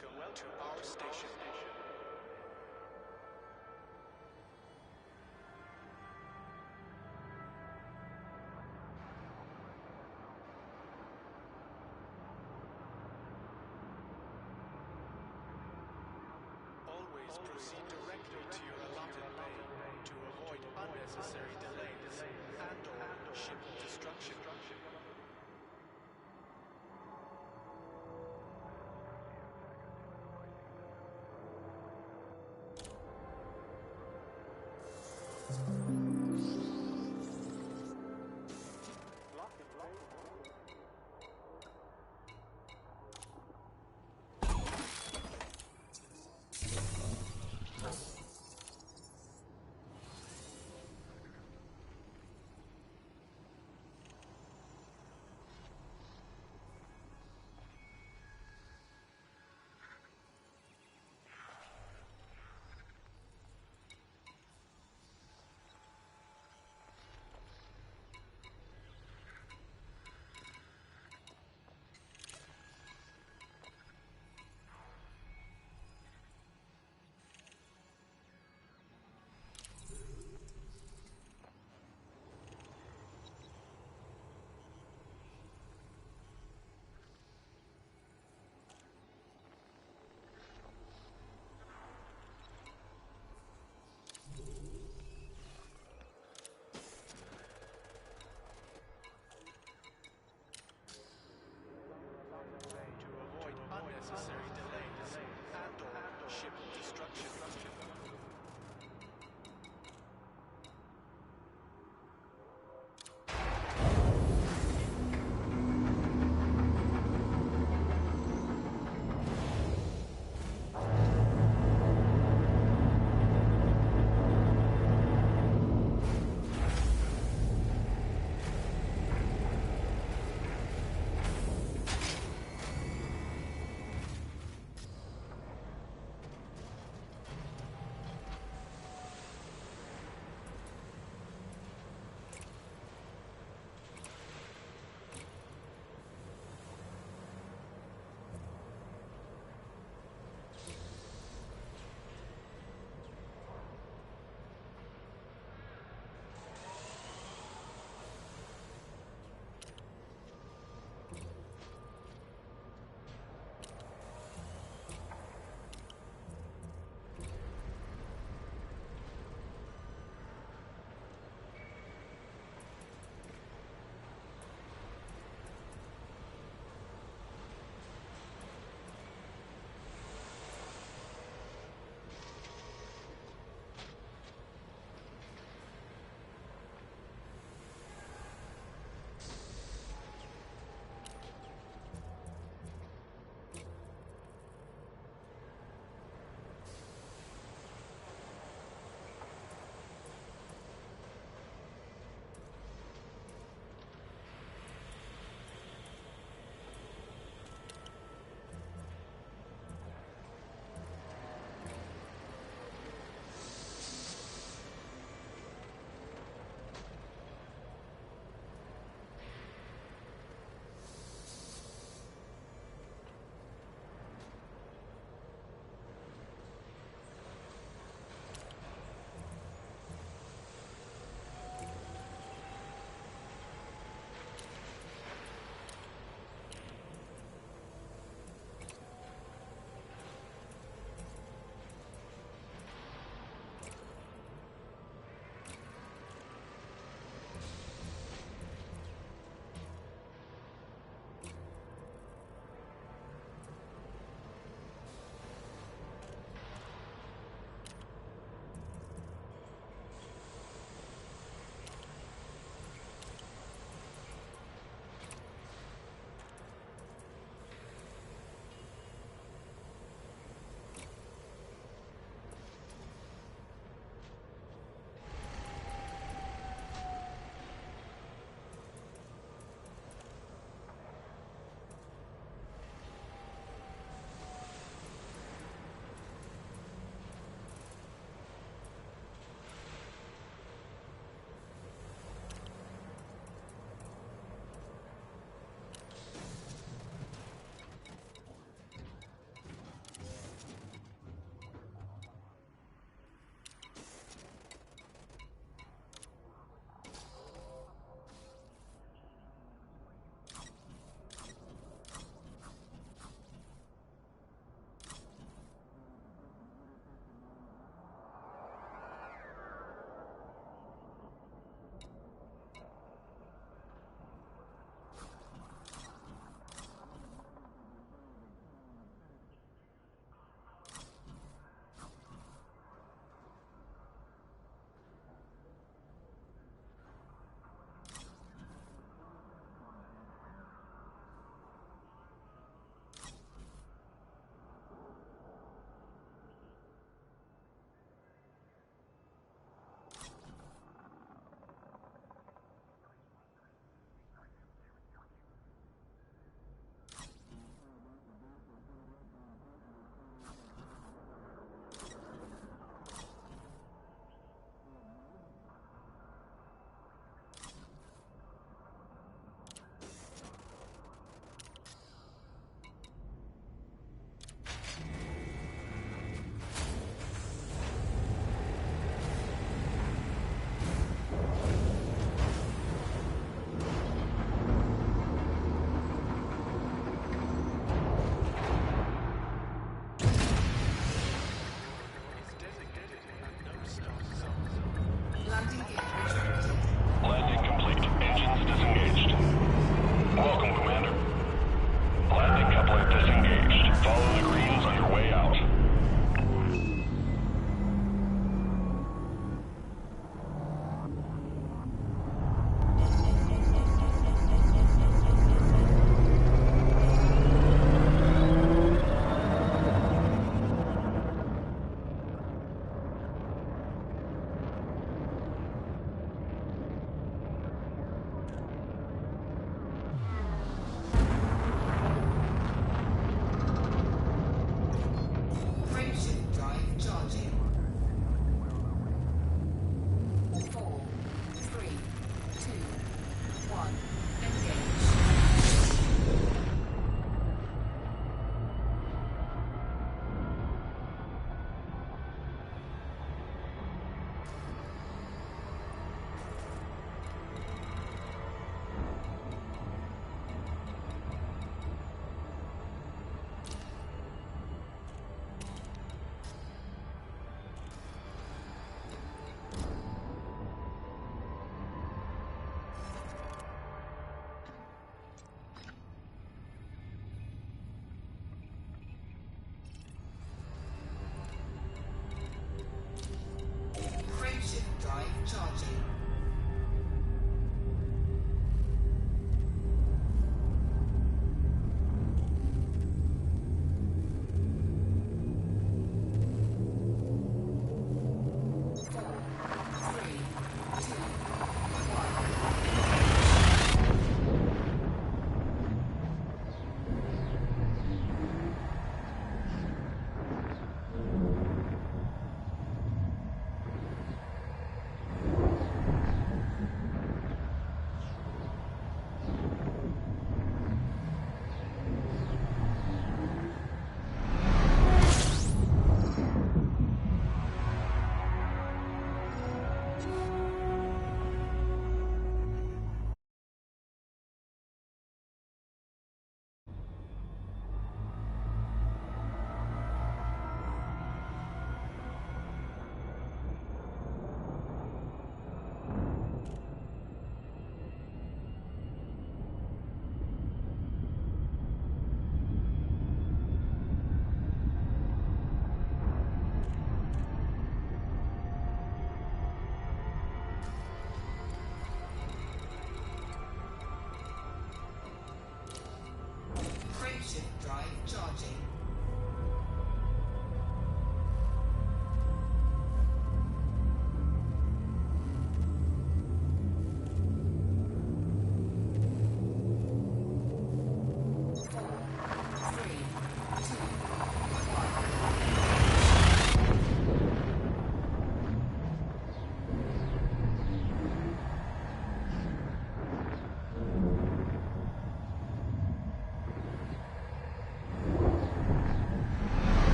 Welcome to our station. Always proceed directly to your allotted lane to avoid unnecessary delays and/or ship destruction.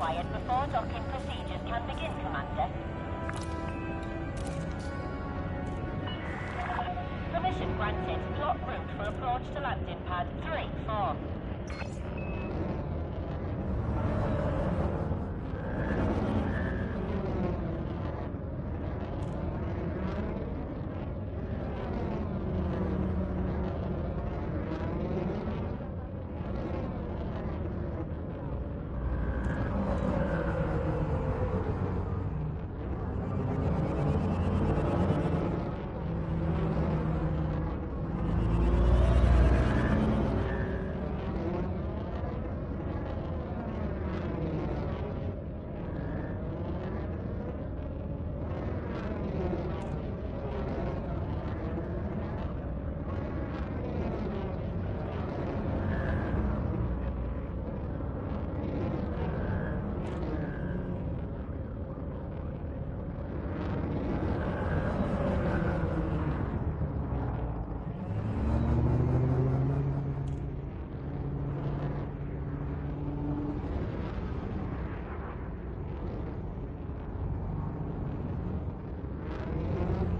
required before docking procedures can begin, Commander. Permission granted. Plot route for approach to landing pad 3-4.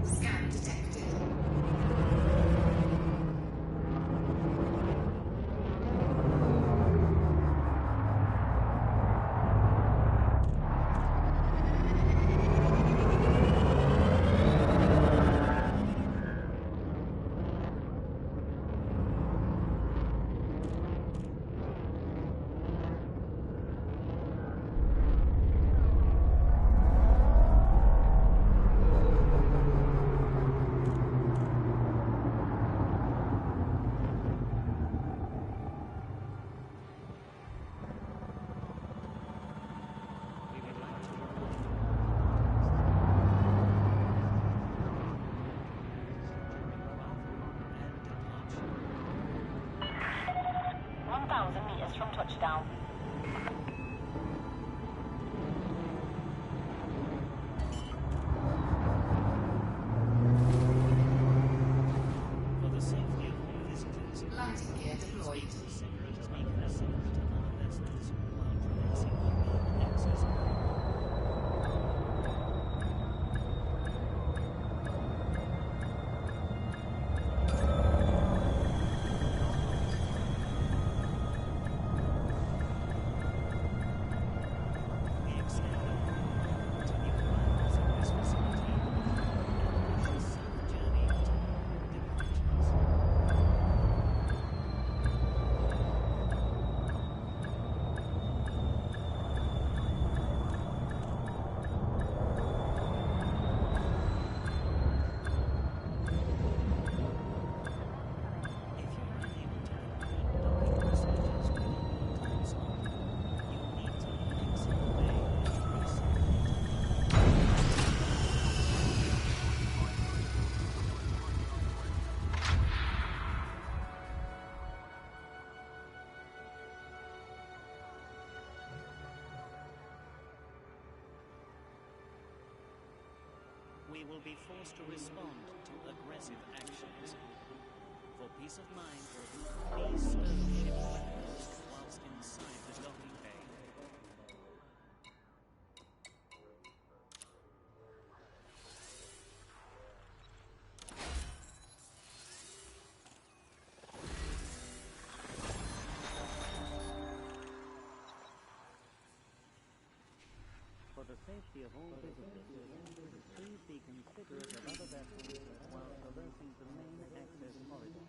Scan detected. From touchdown. For the safety of all visitors, Landing gear deployed. separators may proceed to other vessels while commencing the main access. We extend our to new arrivals at this facility and wish a safe journey to all departures. If you're unable to complete docking procedures within your time slot, you'll need to exit the bay and reset. We will be forced to respond to aggressive actions. For peace of mind, please stow ship weapons whilst inside the docking bay. For the safety of all visitors, please be considerate of other vessels while traversing the main access corridor.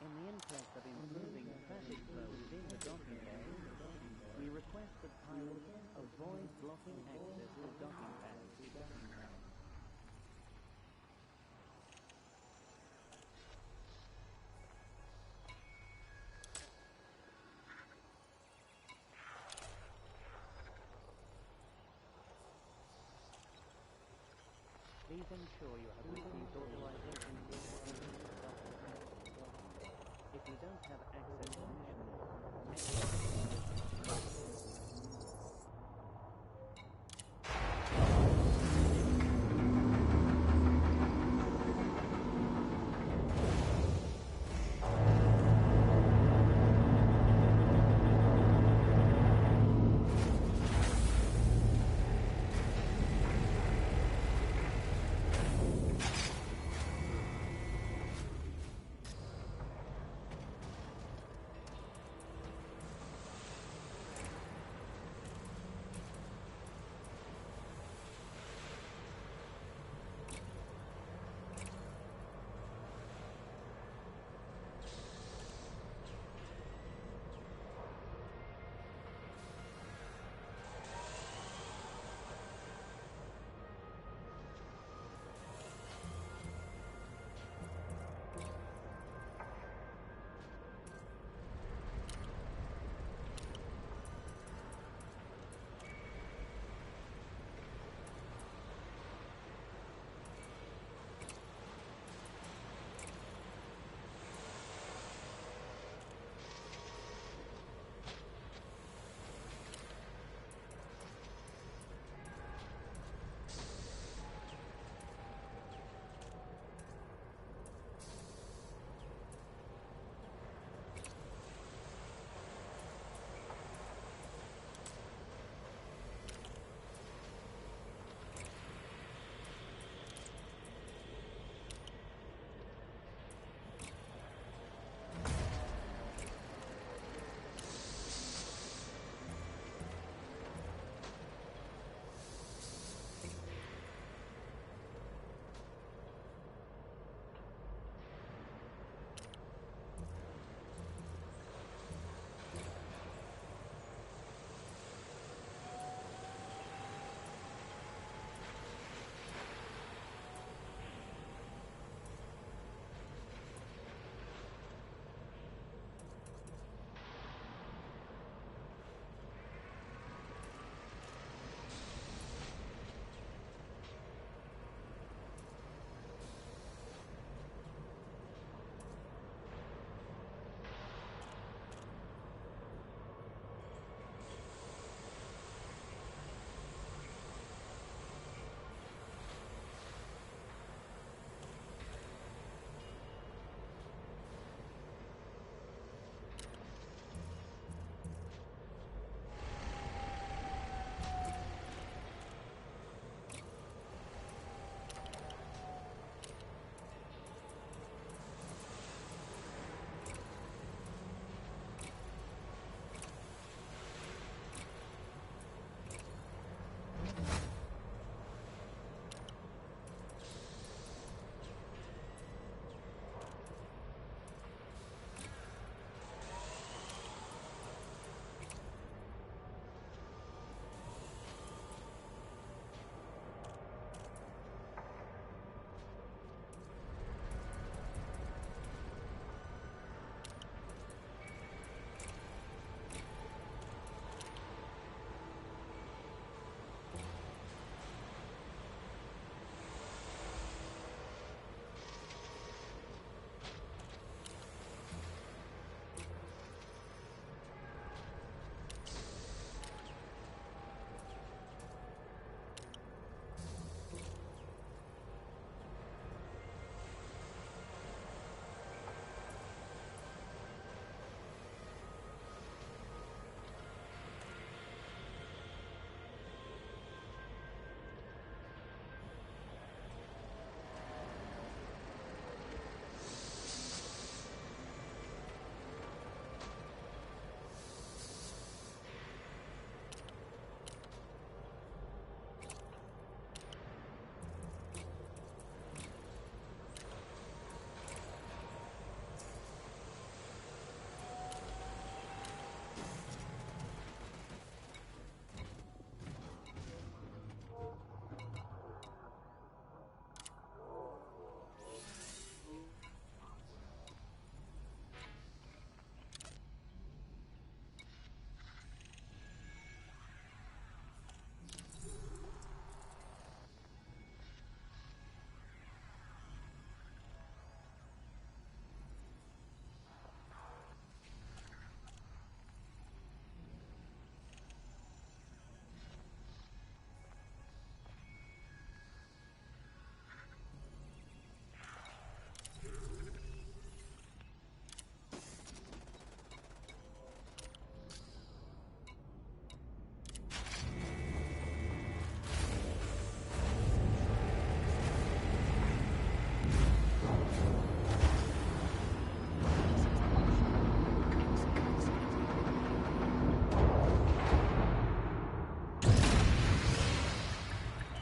In the interest of improving traffic flow within the docking bay, we request that pilots avoid blocking access to docking pads. Please ensure you have received authorization to enter the docking bay. If you don't have access permission, exit.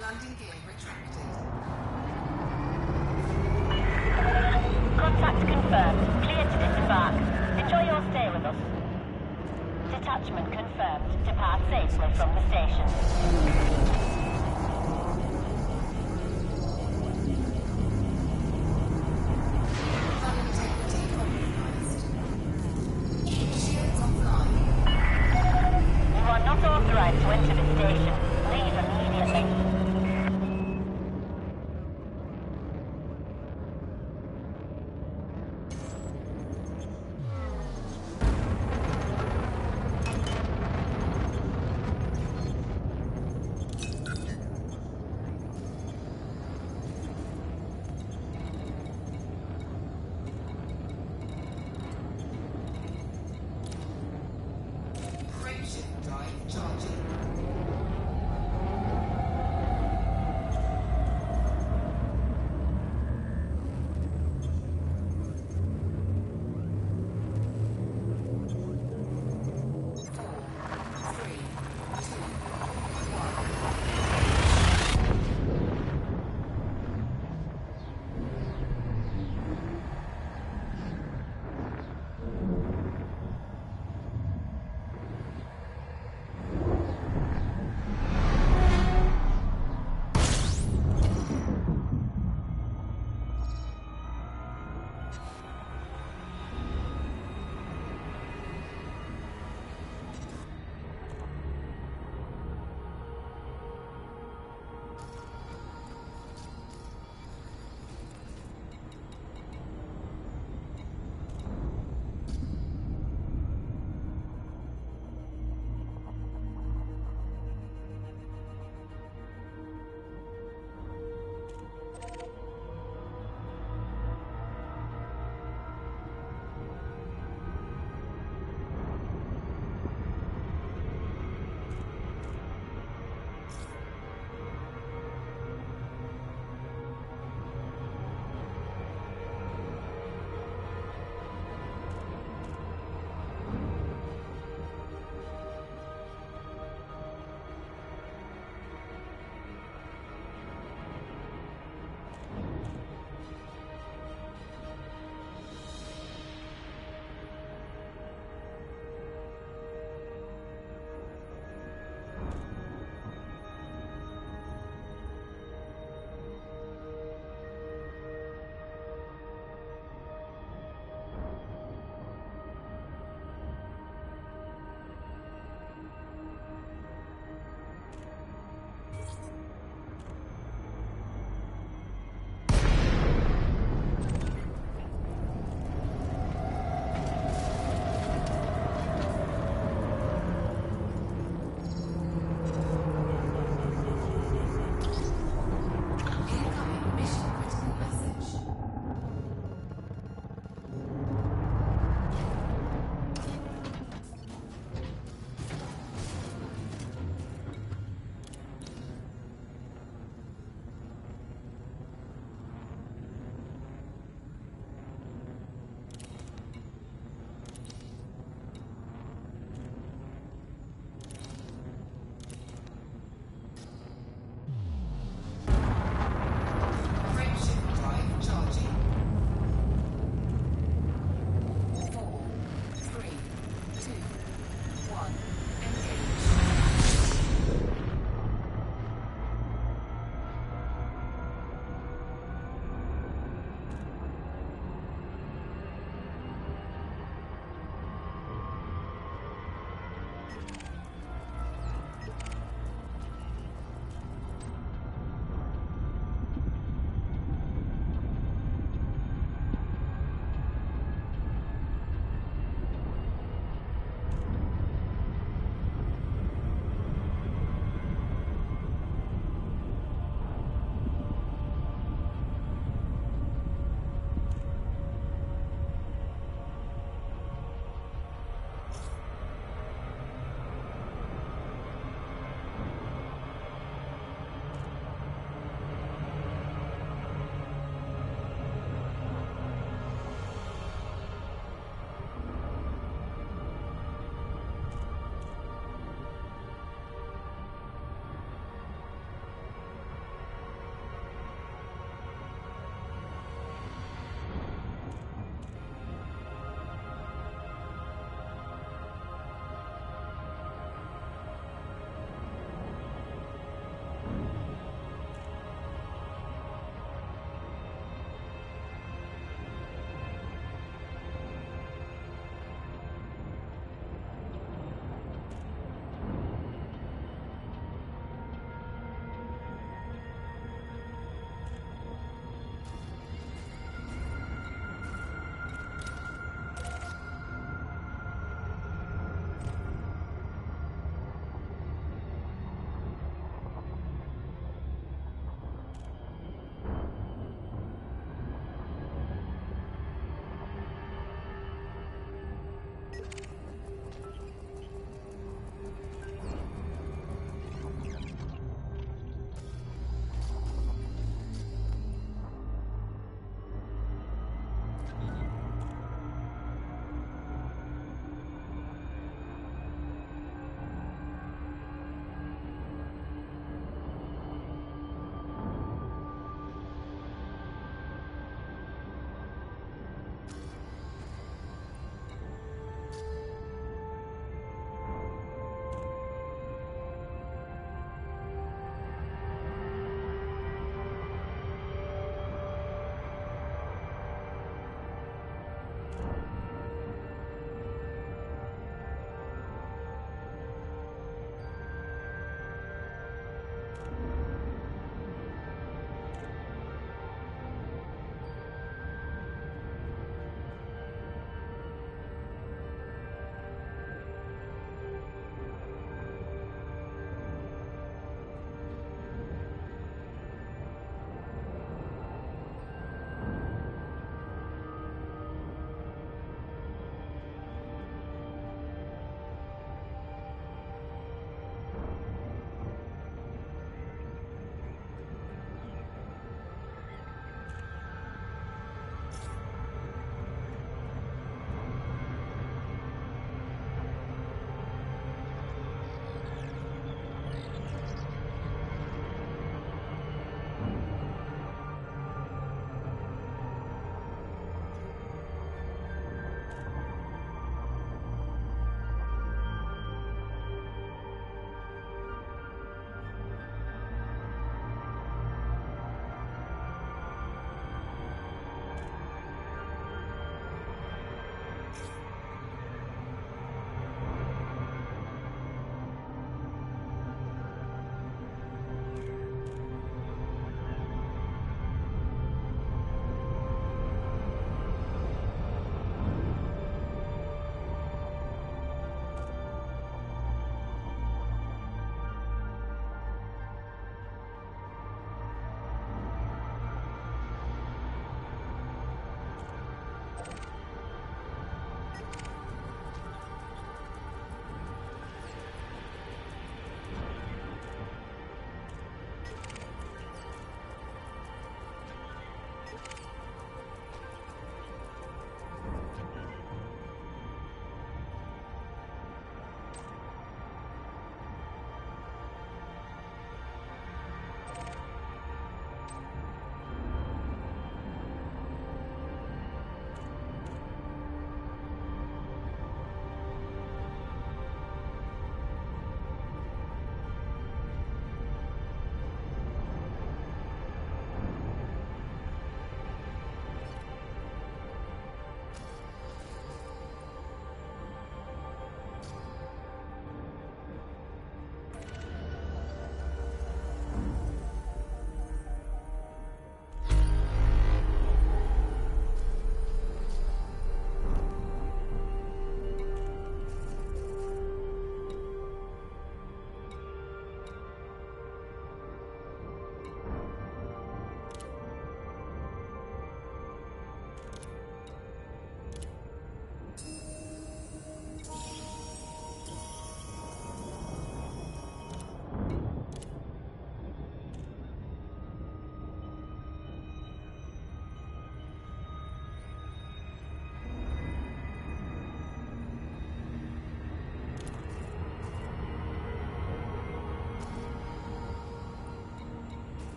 Landing gear retracted. Contact confirmed. Clear to disembark. Enjoy your stay with us. Detachment confirmed. Depart safely from the station. Hull integrity compromised. Shields offline. You are not authorized to enter the station. Leave immediately.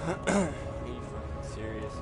Are you fucking serious?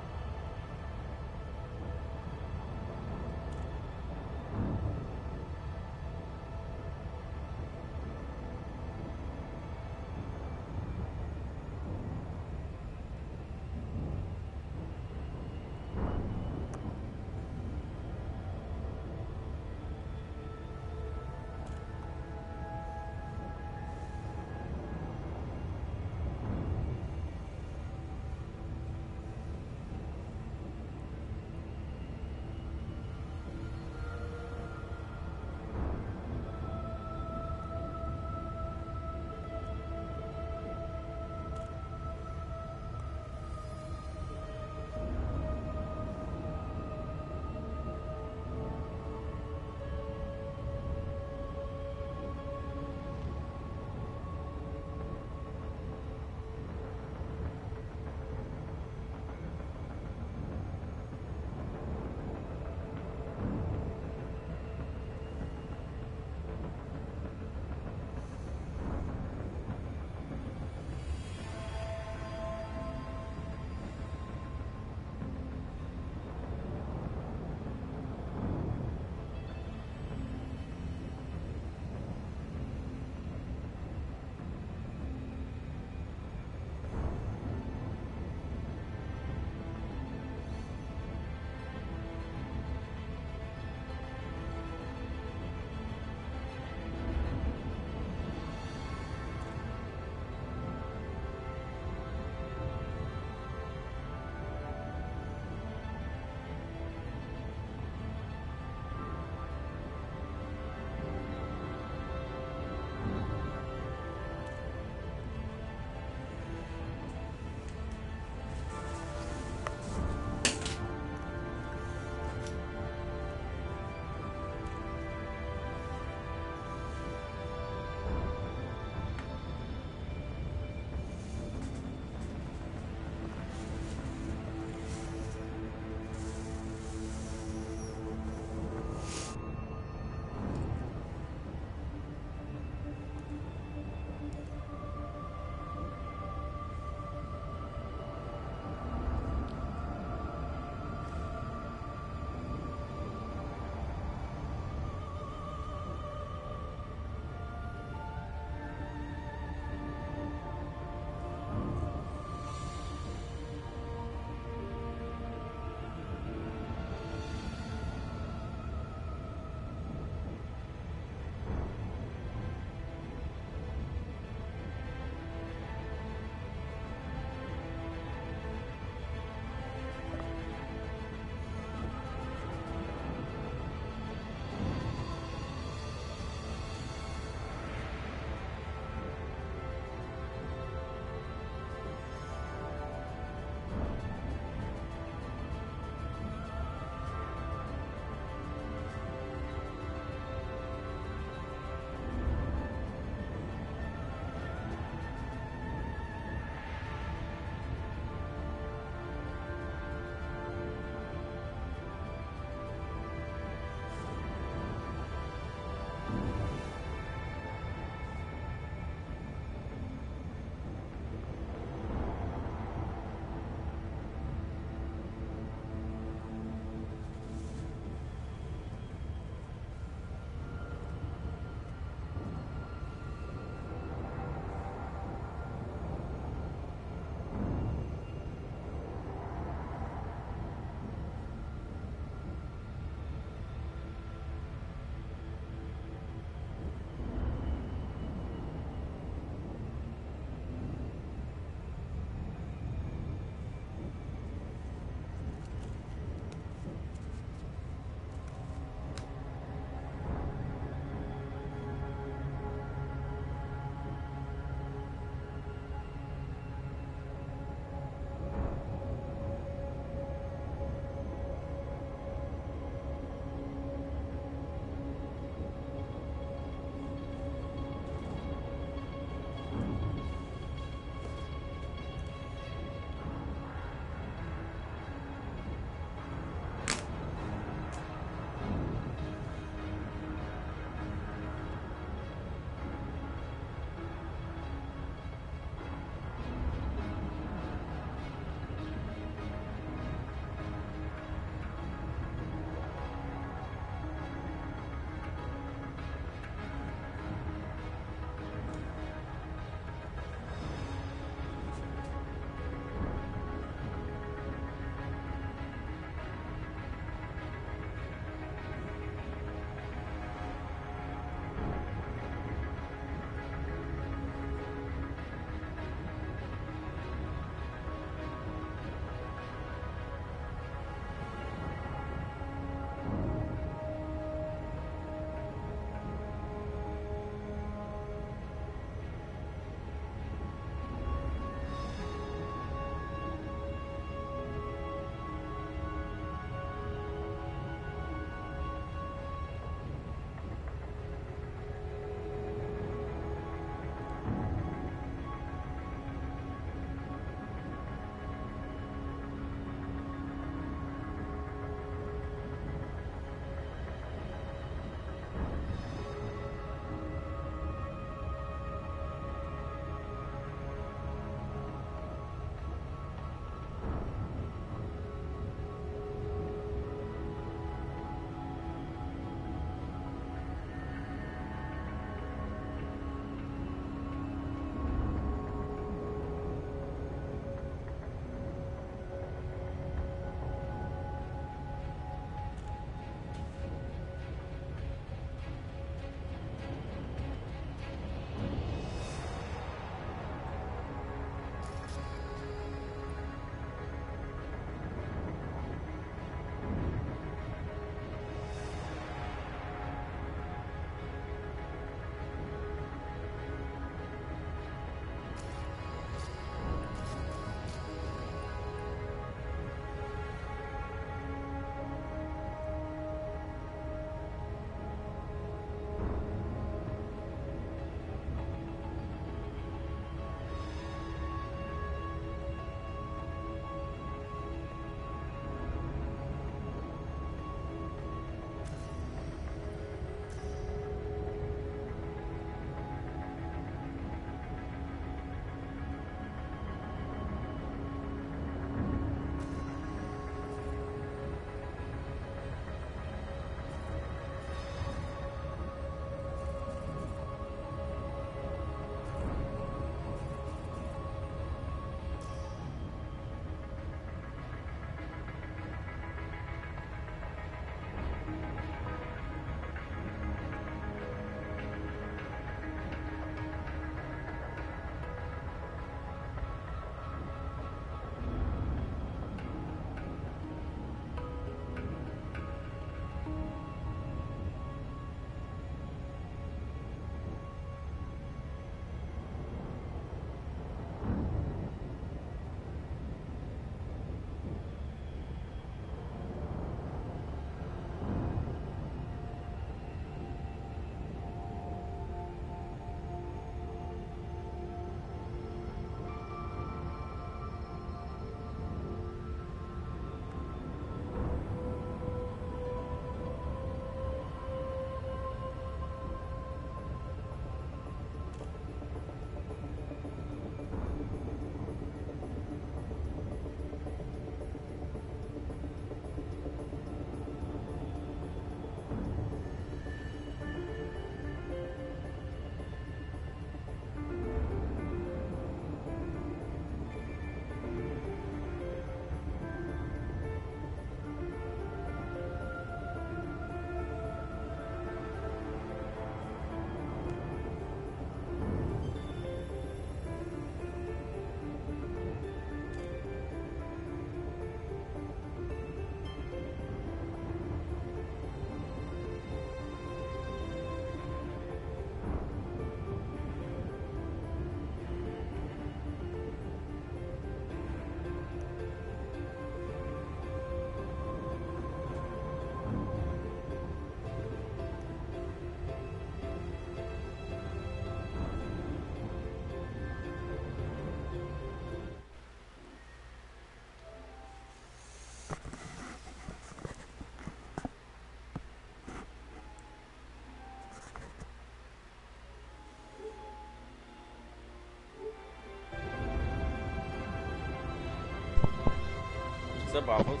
What's up, Waffles?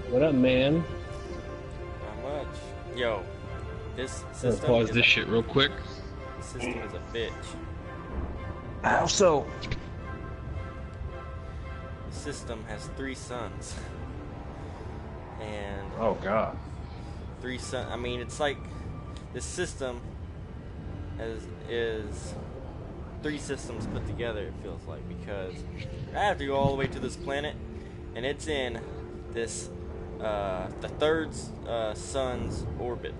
What up, man? Not much. Yo, this I'm gonna system pause is this shit real quick. This system is a bitch. How so? The system has 3 suns. And Oh god. 3 sun. I mean, it's like this system is 3 systems put together. It feels like, because I have to go all the way to this planet, and it's in this the third sun's orbit.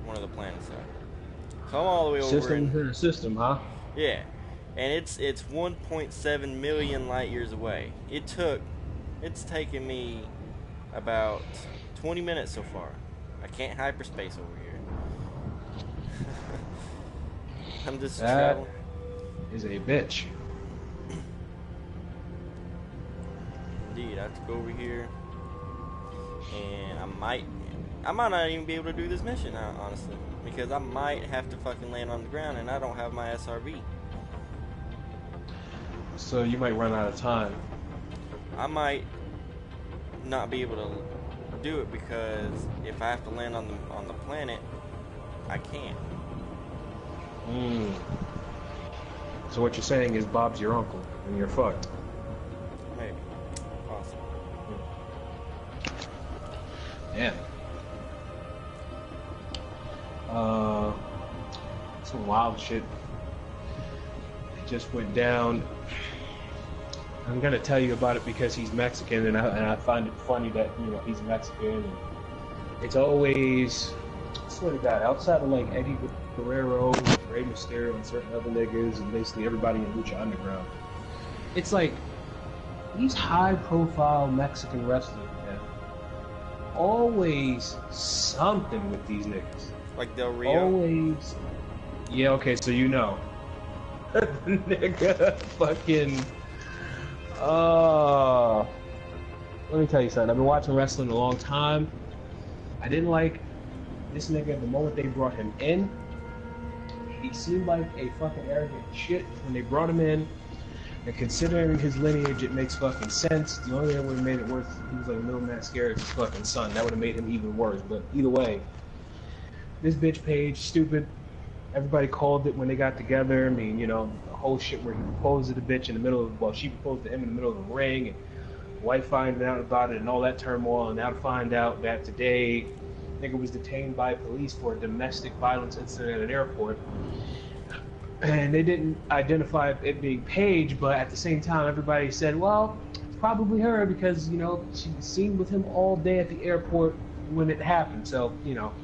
One of the planets are. So I'm all the way over System in, within a system, huh? yeah, and it's 1.7 million light years away. It's taken me about 20 minutes so far. I can't hyperspace over here. I'm just That traveling. is a bitch. Indeed, I have to go over here, and I might not even be able to do this mission, honestly, because I might have to fucking land on the ground, and I don't have my SRV. So you might run out of time. I might not be able to do it, because if I have to land on the planet, I can't. So what you're saying is Bob's your uncle, and you're fucked. Maybe. Possible. Damn. Some wild shit just went down. I'm gonna tell you about it because he's Mexican, and I find it funny that, you know, he's Mexican. And it's always, I swear to God, outside of like Eddie Guerrero, Rey Mysterio, and certain other niggas, and basically everybody in Lucha Underground, it's like these high-profile Mexican wrestlers, man, always something with these niggas. Like Del Rio. Always. Yeah. Okay. So you know, the nigga fucking. Let me tell you something. I've been watching wrestling a long time. I didn't like this nigga the moment they brought him in. He seemed like a fucking arrogant shit when they brought him in. And considering his lineage, it makes fucking sense. The only thing that would have made it worse, he was like a little Mascara's fucking son. That would have made him even worse. But either way, this bitch Paige, stupid. Everybody called it when they got together. I mean, you know, the whole shit where he proposed to the bitch in the middle of, well, she proposed to him in the middle of the ring, and the wife finding out about it and all that turmoil, and now to find out that today, nigga was detained by police for a domestic violence incident at an airport. And they didn't identify it being Paige, but at the same time, everybody said, well, it's probably her because, you know, she was seen with him all day at the airport when it happened. So, you know,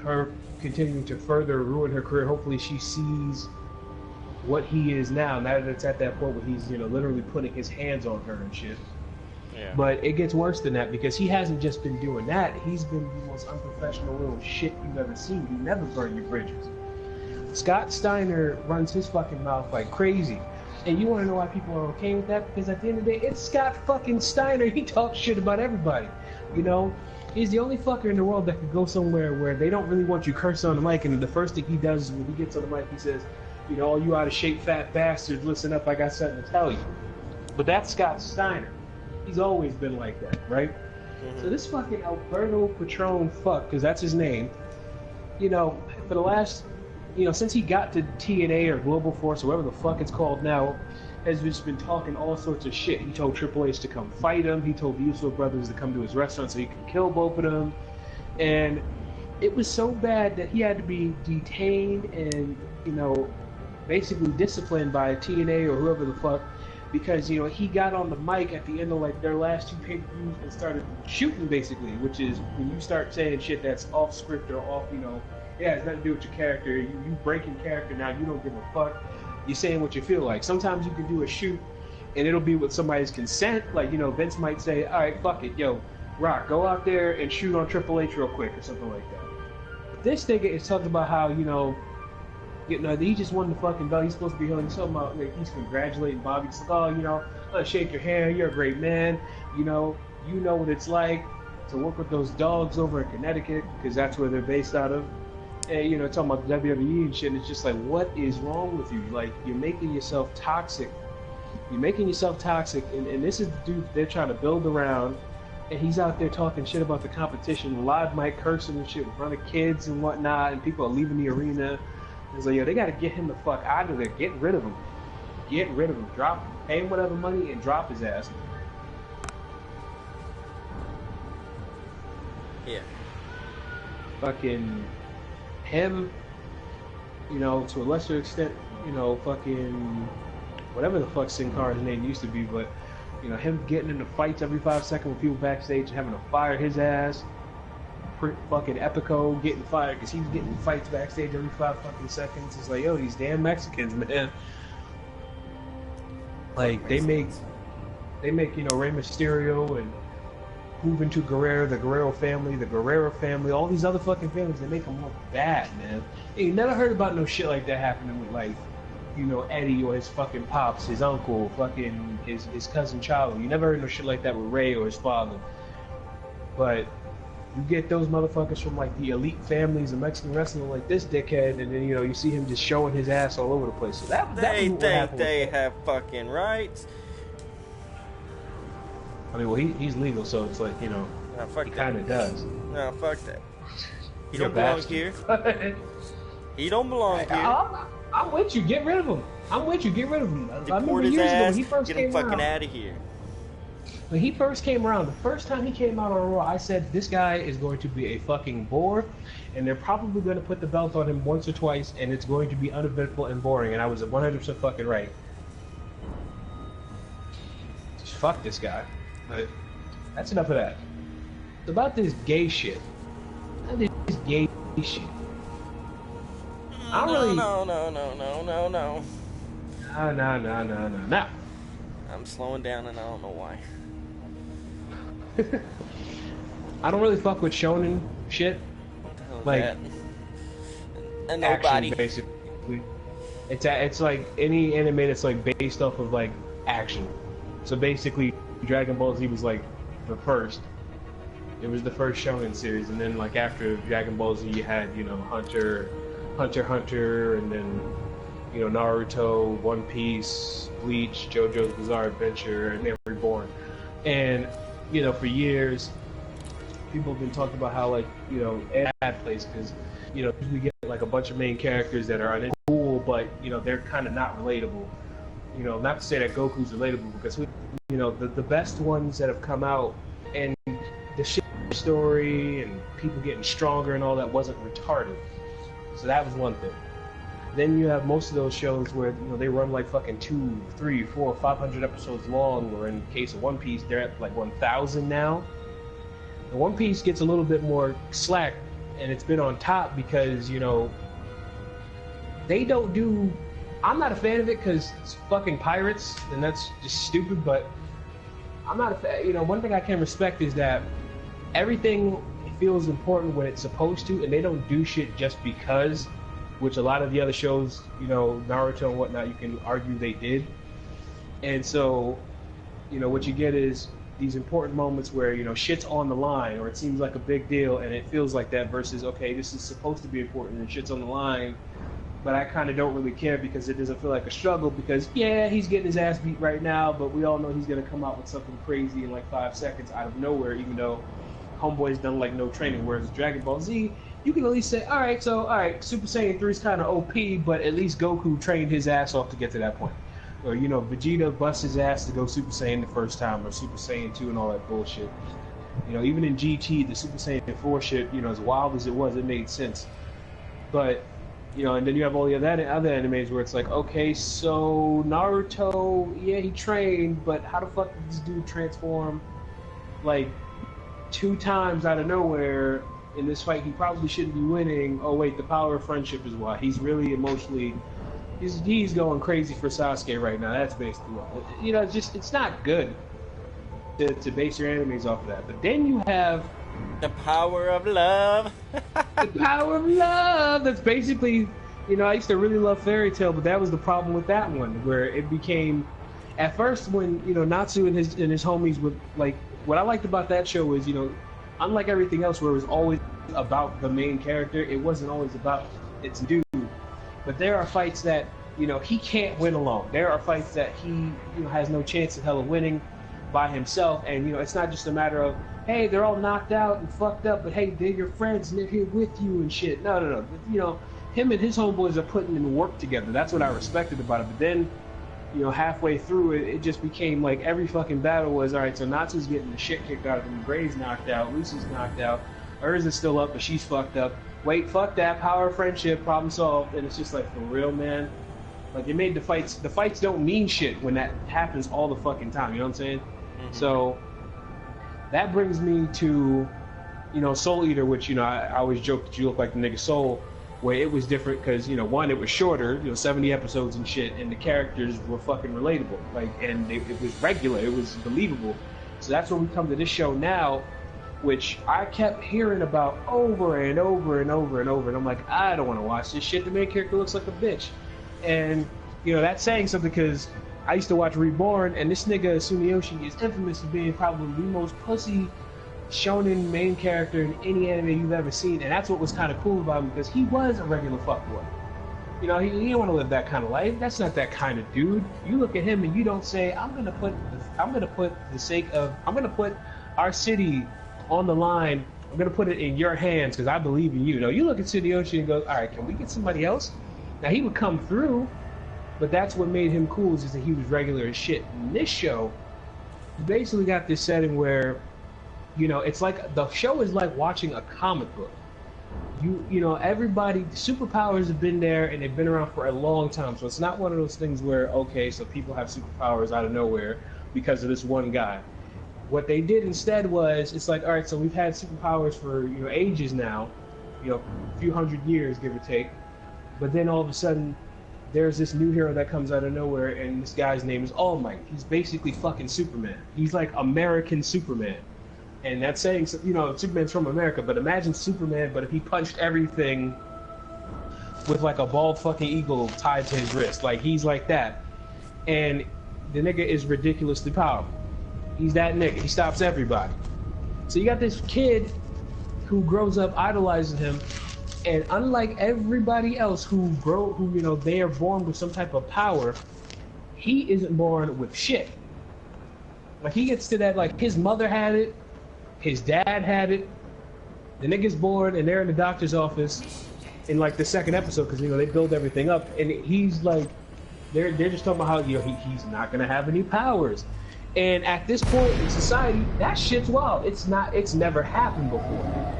her continuing to further ruin her career. Hopefully she sees what he is now that it's at that point where he's, you know, literally putting his hands on her and shit. Yeah. But it gets worse than that, because he hasn't just been doing that. He's been the most unprofessional little shit you've ever seen. You never burn your bridges. Scott Steiner runs his fucking mouth like crazy. And you want to know why people are okay with that? Because at the end of the day, it's Scott fucking Steiner. He talks shit about everybody. You know? He's the only fucker in the world that could go somewhere where they don't really want you cursing on the mic, and the first thing he does is when he gets on the mic, he says, you know, all you out of shape fat bastards, listen up, I got something to tell you. But that's Scott Steiner. He's always been like that, right? Mm-hmm. So this fucking Alberto Patron fuck, because that's his name, you know, for the last, you know, since he got to TNA or Global Force or whatever the fuck it's called now, has just been talking all sorts of shit. He told Triple H to come fight him. He told the Uso brothers to come to his restaurant so he could kill both of them. And it was so bad that he had to be detained and, you know, basically disciplined by TNA or whoever the fuck, because, you know, he got on the mic at the end of like their last 2 pay-per-views and started shooting, basically, which is when you start saying shit that's off script or off, you know, yeah, it's nothing to do with your character. You breaking character now. You don't give a fuck. You're saying what you feel like. Sometimes you can do a shoot and it'll be with somebody's consent. Like, you know, Vince might say, all right, fuck it, yo, Rock, go out there and shoot on Triple H real quick or something like that. But this nigga is talking about how, you know, he just won the fucking belt. He's supposed to be healing. He's talking about, like, he's congratulating Bobby. He's like, oh, you know, let's shake your hand. You're a great man. You know what it's like to work with those dogs over in Connecticut, because that's where they're based out of. And, you know, talking about WWE and shit, and it's just like, what is wrong with you? Like, you're making yourself toxic You're making yourself toxic, and this is the dude they're trying to build around, and he's out there talking shit about the competition, live mic cursing and shit in front of kids and whatnot, and people are leaving the arena. It's like, yo, they gotta get him the fuck out of there. Get rid of him. Get rid of him. Pay him whatever money and drop his ass. Yeah. Fucking him, you know, to a lesser extent, you know, fucking whatever the fuck Sin Cara's name used to be, but you know, him getting into fights every 5 seconds with people backstage and having to fire his ass. Fucking Epico getting fired because he's getting fights backstage every 5 fucking seconds. It's like, yo, these damn Mexicans, man. Like they make, you know, Rey Mysterio and Juventud Guerrero, the Guerrero family, all these other fucking families, they make them look bad, man. And you never heard about no shit like that happening with, like, you know, Eddie or his fucking pops, his uncle, fucking his cousin Charlo. You never heard no shit like that with Ray or his father. But you get those motherfuckers from, like, the elite families of Mexican wrestling like this dickhead, and then, you know, you see him just showing his ass all over the place. So that They was what think happened they with have fucking rights. I mean, well, he's legal, so it's like, you know, No, fuck he that. kind of does. No, fuck that. He You're don't a belong bastard. here. He don't belong here. I'm with you. Get rid of him. I'm with you. Get rid of him. I Deport remember his years ago ass. when he first Get him came fucking around. out of here. When he first came around, the first time he came out on Raw, I said, this guy is going to be a fucking bore, and they're probably going to put the belt on him once or twice, and it's going to be uneventful and boring, and I was 100% fucking right. Just fuck this guy. But that's enough of that. It's about this gay shit. This gay shit. I don't really... No. No. I'm slowing down and I don't know why. I don't really fuck with shonen shit. What the hell is Like, that? And Action, nobody. basically. It's like any anime that's like based off of like action. So basically, Dragon Ball Z was like the first. It was the first shonen series, and then like after Dragon Ball Z, you had, you know, Hunter x Hunter, and then, you know, Naruto, One Piece, Bleach, JoJo's Bizarre Adventure, and then Reborn. And, you know, for years, people have been talking about how, like, you know, it's a bad place because, you know, we get like a bunch of main characters that are cool, but, you know, they're kind of not relatable. You know, not to say that Goku's relatable, because, you know, the best ones that have come out, and the shit story and people getting stronger and all that wasn't retarded. So that was one thing. Then you have most of those shows where, you know, they run like fucking 2, 3, 4, 500 episodes long, or in the case of One Piece, they're at like 1,000 now. And One Piece gets a little bit more slack, and it's been on top because, you know, they don't do... I'm not a fan of it because it's fucking pirates, and that's just stupid, but I'm not a fan. You know, one thing I can respect is that everything feels important when it's supposed to, and they don't do shit just because, which a lot of the other shows, you know, Naruto and whatnot, you can argue they did. And so, you know, what you get is these important moments where, you know, shit's on the line, or it seems like a big deal, and it feels like that, versus, okay, this is supposed to be important and shit's on the line, but I kind of don't really care because it doesn't feel like a struggle, because, yeah, he's getting his ass beat right now, but we all know he's going to come out with something crazy in like 5 seconds out of nowhere, even though Homeboy's done like no training. Whereas Dragon Ball Z, you can at least say, all right, Super Saiyan 3 is kind of OP, but at least Goku trained his ass off to get to that point. Or, you know, Vegeta busts his ass to go Super Saiyan the first time, or Super Saiyan 2 and all that bullshit. You know, even in GT, the Super Saiyan 4 shit, you know, as wild as it was, it made sense. But, you know, and then you have all the other animes where it's like, okay, so Naruto, yeah, he trained, but how the fuck did this dude transform, like, 2 times out of nowhere in this fight? He probably shouldn't be winning. Oh wait, the power of friendship is why. He's really emotionally, he's going crazy for Sasuke right now. That's basically what, you know, it's not good to base your animes off of that. But then you have the power of love. the power of love. That's basically, you know, I used to really love Fairy Tail, but that was the problem with that one, where it became, at first when, you know, Natsu and his homies would, like, what I liked about that show is, you know, unlike everything else where it was always about the main character, it wasn't always about its dude. But there are fights that you know, he can't win alone. There are fights that he, you know, has no chance in hell of winning by himself. And, you know, it's not just a matter of, hey, they're all knocked out and fucked up, but hey, they're your friends and they're here with you and shit. No. You know, him and his homeboys are putting in work together. That's what I respected about it. But then, you know, halfway through it, it just became like every fucking battle was, all right, so Natsu's getting the shit kicked out of him. Gray's knocked out. Lucy's knocked out. Urza's still up, but she's fucked up. Wait, fuck that. Power of friendship, problem solved. And it's just like, for real, man. Like, it made the fights don't mean shit when that happens all the fucking time. You know what I'm saying? Mm-hmm. So that brings me to, you know, Soul Eater, which, you know, I always joke that you look like the nigga Soul, where it was different because, you know, one, it was shorter, you know, 70 episodes and shit, and the characters were fucking relatable. Like, and it was regular, it was believable. So that's when we come to this show now, which I kept hearing about over and over and over and over, and I'm like, I don't want to watch this shit. The main character looks like a bitch. And, you know, that's saying something because I used to watch Reborn, and this nigga Sumiyoshi is infamous for being probably the most pussy shonen main character in any anime you've ever seen, and that's what was kind of cool about him because he was a regular fuckboy. You know, he didn't want to live that kind of life. That's not that kind of dude. You look at him and you don't say, I'm gonna put our city on the line. I'm gonna put it in your hands because I believe in you. No, you look at Tsuneyoshi and go, all right, can we get somebody else? Now he would come through, but that's what made him cool is that he was regular as shit. In this show, you basically got this setting where, you know, it's like the show is like watching a comic book. You know, everybody, superpowers have been there and they've been around for a long time. So it's not one of those things where, okay, so people have superpowers out of nowhere because of this one guy. What they did instead was, it's like, all right, so we've had superpowers for, you know, ages now, you know, a few hundred years, give or take. But then all of a sudden, there's this new hero that comes out of nowhere, and this guy's name is All Might. He's basically fucking Superman. He's like American Superman. And that's saying, you know, Superman's from America, but imagine Superman, but if he punched everything with like a bald fucking eagle tied to his wrist. Like, he's like that. And the nigga is ridiculously powerful. He's that nigga. He stops everybody. So you got this kid who grows up idolizing him, and unlike everybody else who you know, they are born with some type of power, he isn't born with shit. Like, he gets to that, like, his mother had it, his dad had it, the nigga's born, and they're in the doctor's office in, like, the second episode, because, you know, they build everything up, and he's, like, they're just talking about how, you know, he's not gonna have any powers. And at this point in society, that shit's wild. It's never happened before.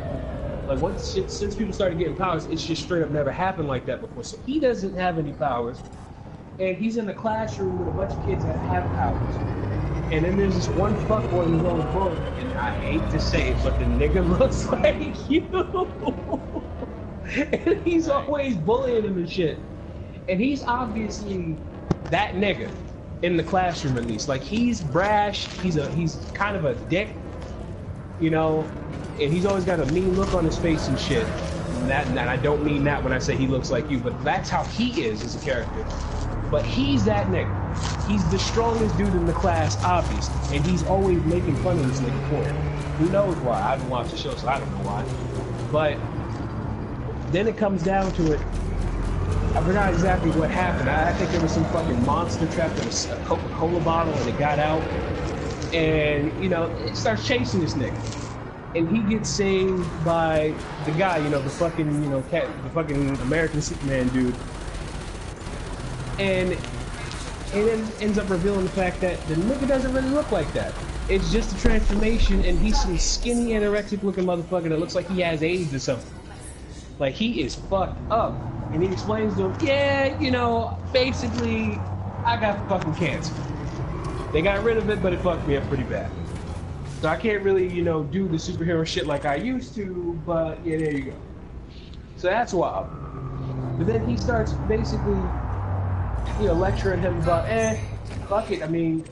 Like, since people started getting powers, it's just straight up never happened like that before. So he doesn't have any powers, and he's in the classroom with a bunch of kids that have powers. And then there's this one fuckboy who's on the boat, and I hate to say it, but the nigga looks like you. And he's always bullying him and shit. And he's obviously that nigga in the classroom, at least. Like, he's brash. He's kind of a dick, you know. And he's always got a mean look on his face and shit. And I don't mean that when I say he looks like you, but that's how he is as a character. But he's that nigga. He's the strongest dude in the class, obviously. And he's always making fun of this nigga for it. Who knows why? I haven't watched the show, so I don't know why. But then it comes down to it. I forgot exactly what happened. I think there was some fucking monster trapped in a Coca-Cola bottle, and it got out. And, you know, it starts chasing this nigga. And he gets saved by the guy, you know, the fucking, you know, the fucking American Superman dude. And it ends up revealing the fact that the nigga doesn't really look like that. It's just a transformation, and he's some skinny, anorexic-looking motherfucker that looks like he has AIDS or something. Like, he is fucked up. And he explains to him, yeah, you know, basically, I got fucking cancer. They got rid of it, but it fucked me up pretty bad. So I can't really, you know, do the superhero shit like I used to, but yeah, there you go. So that's wild. But then he starts basically, you know, lecturing him about, fuck it. I mean,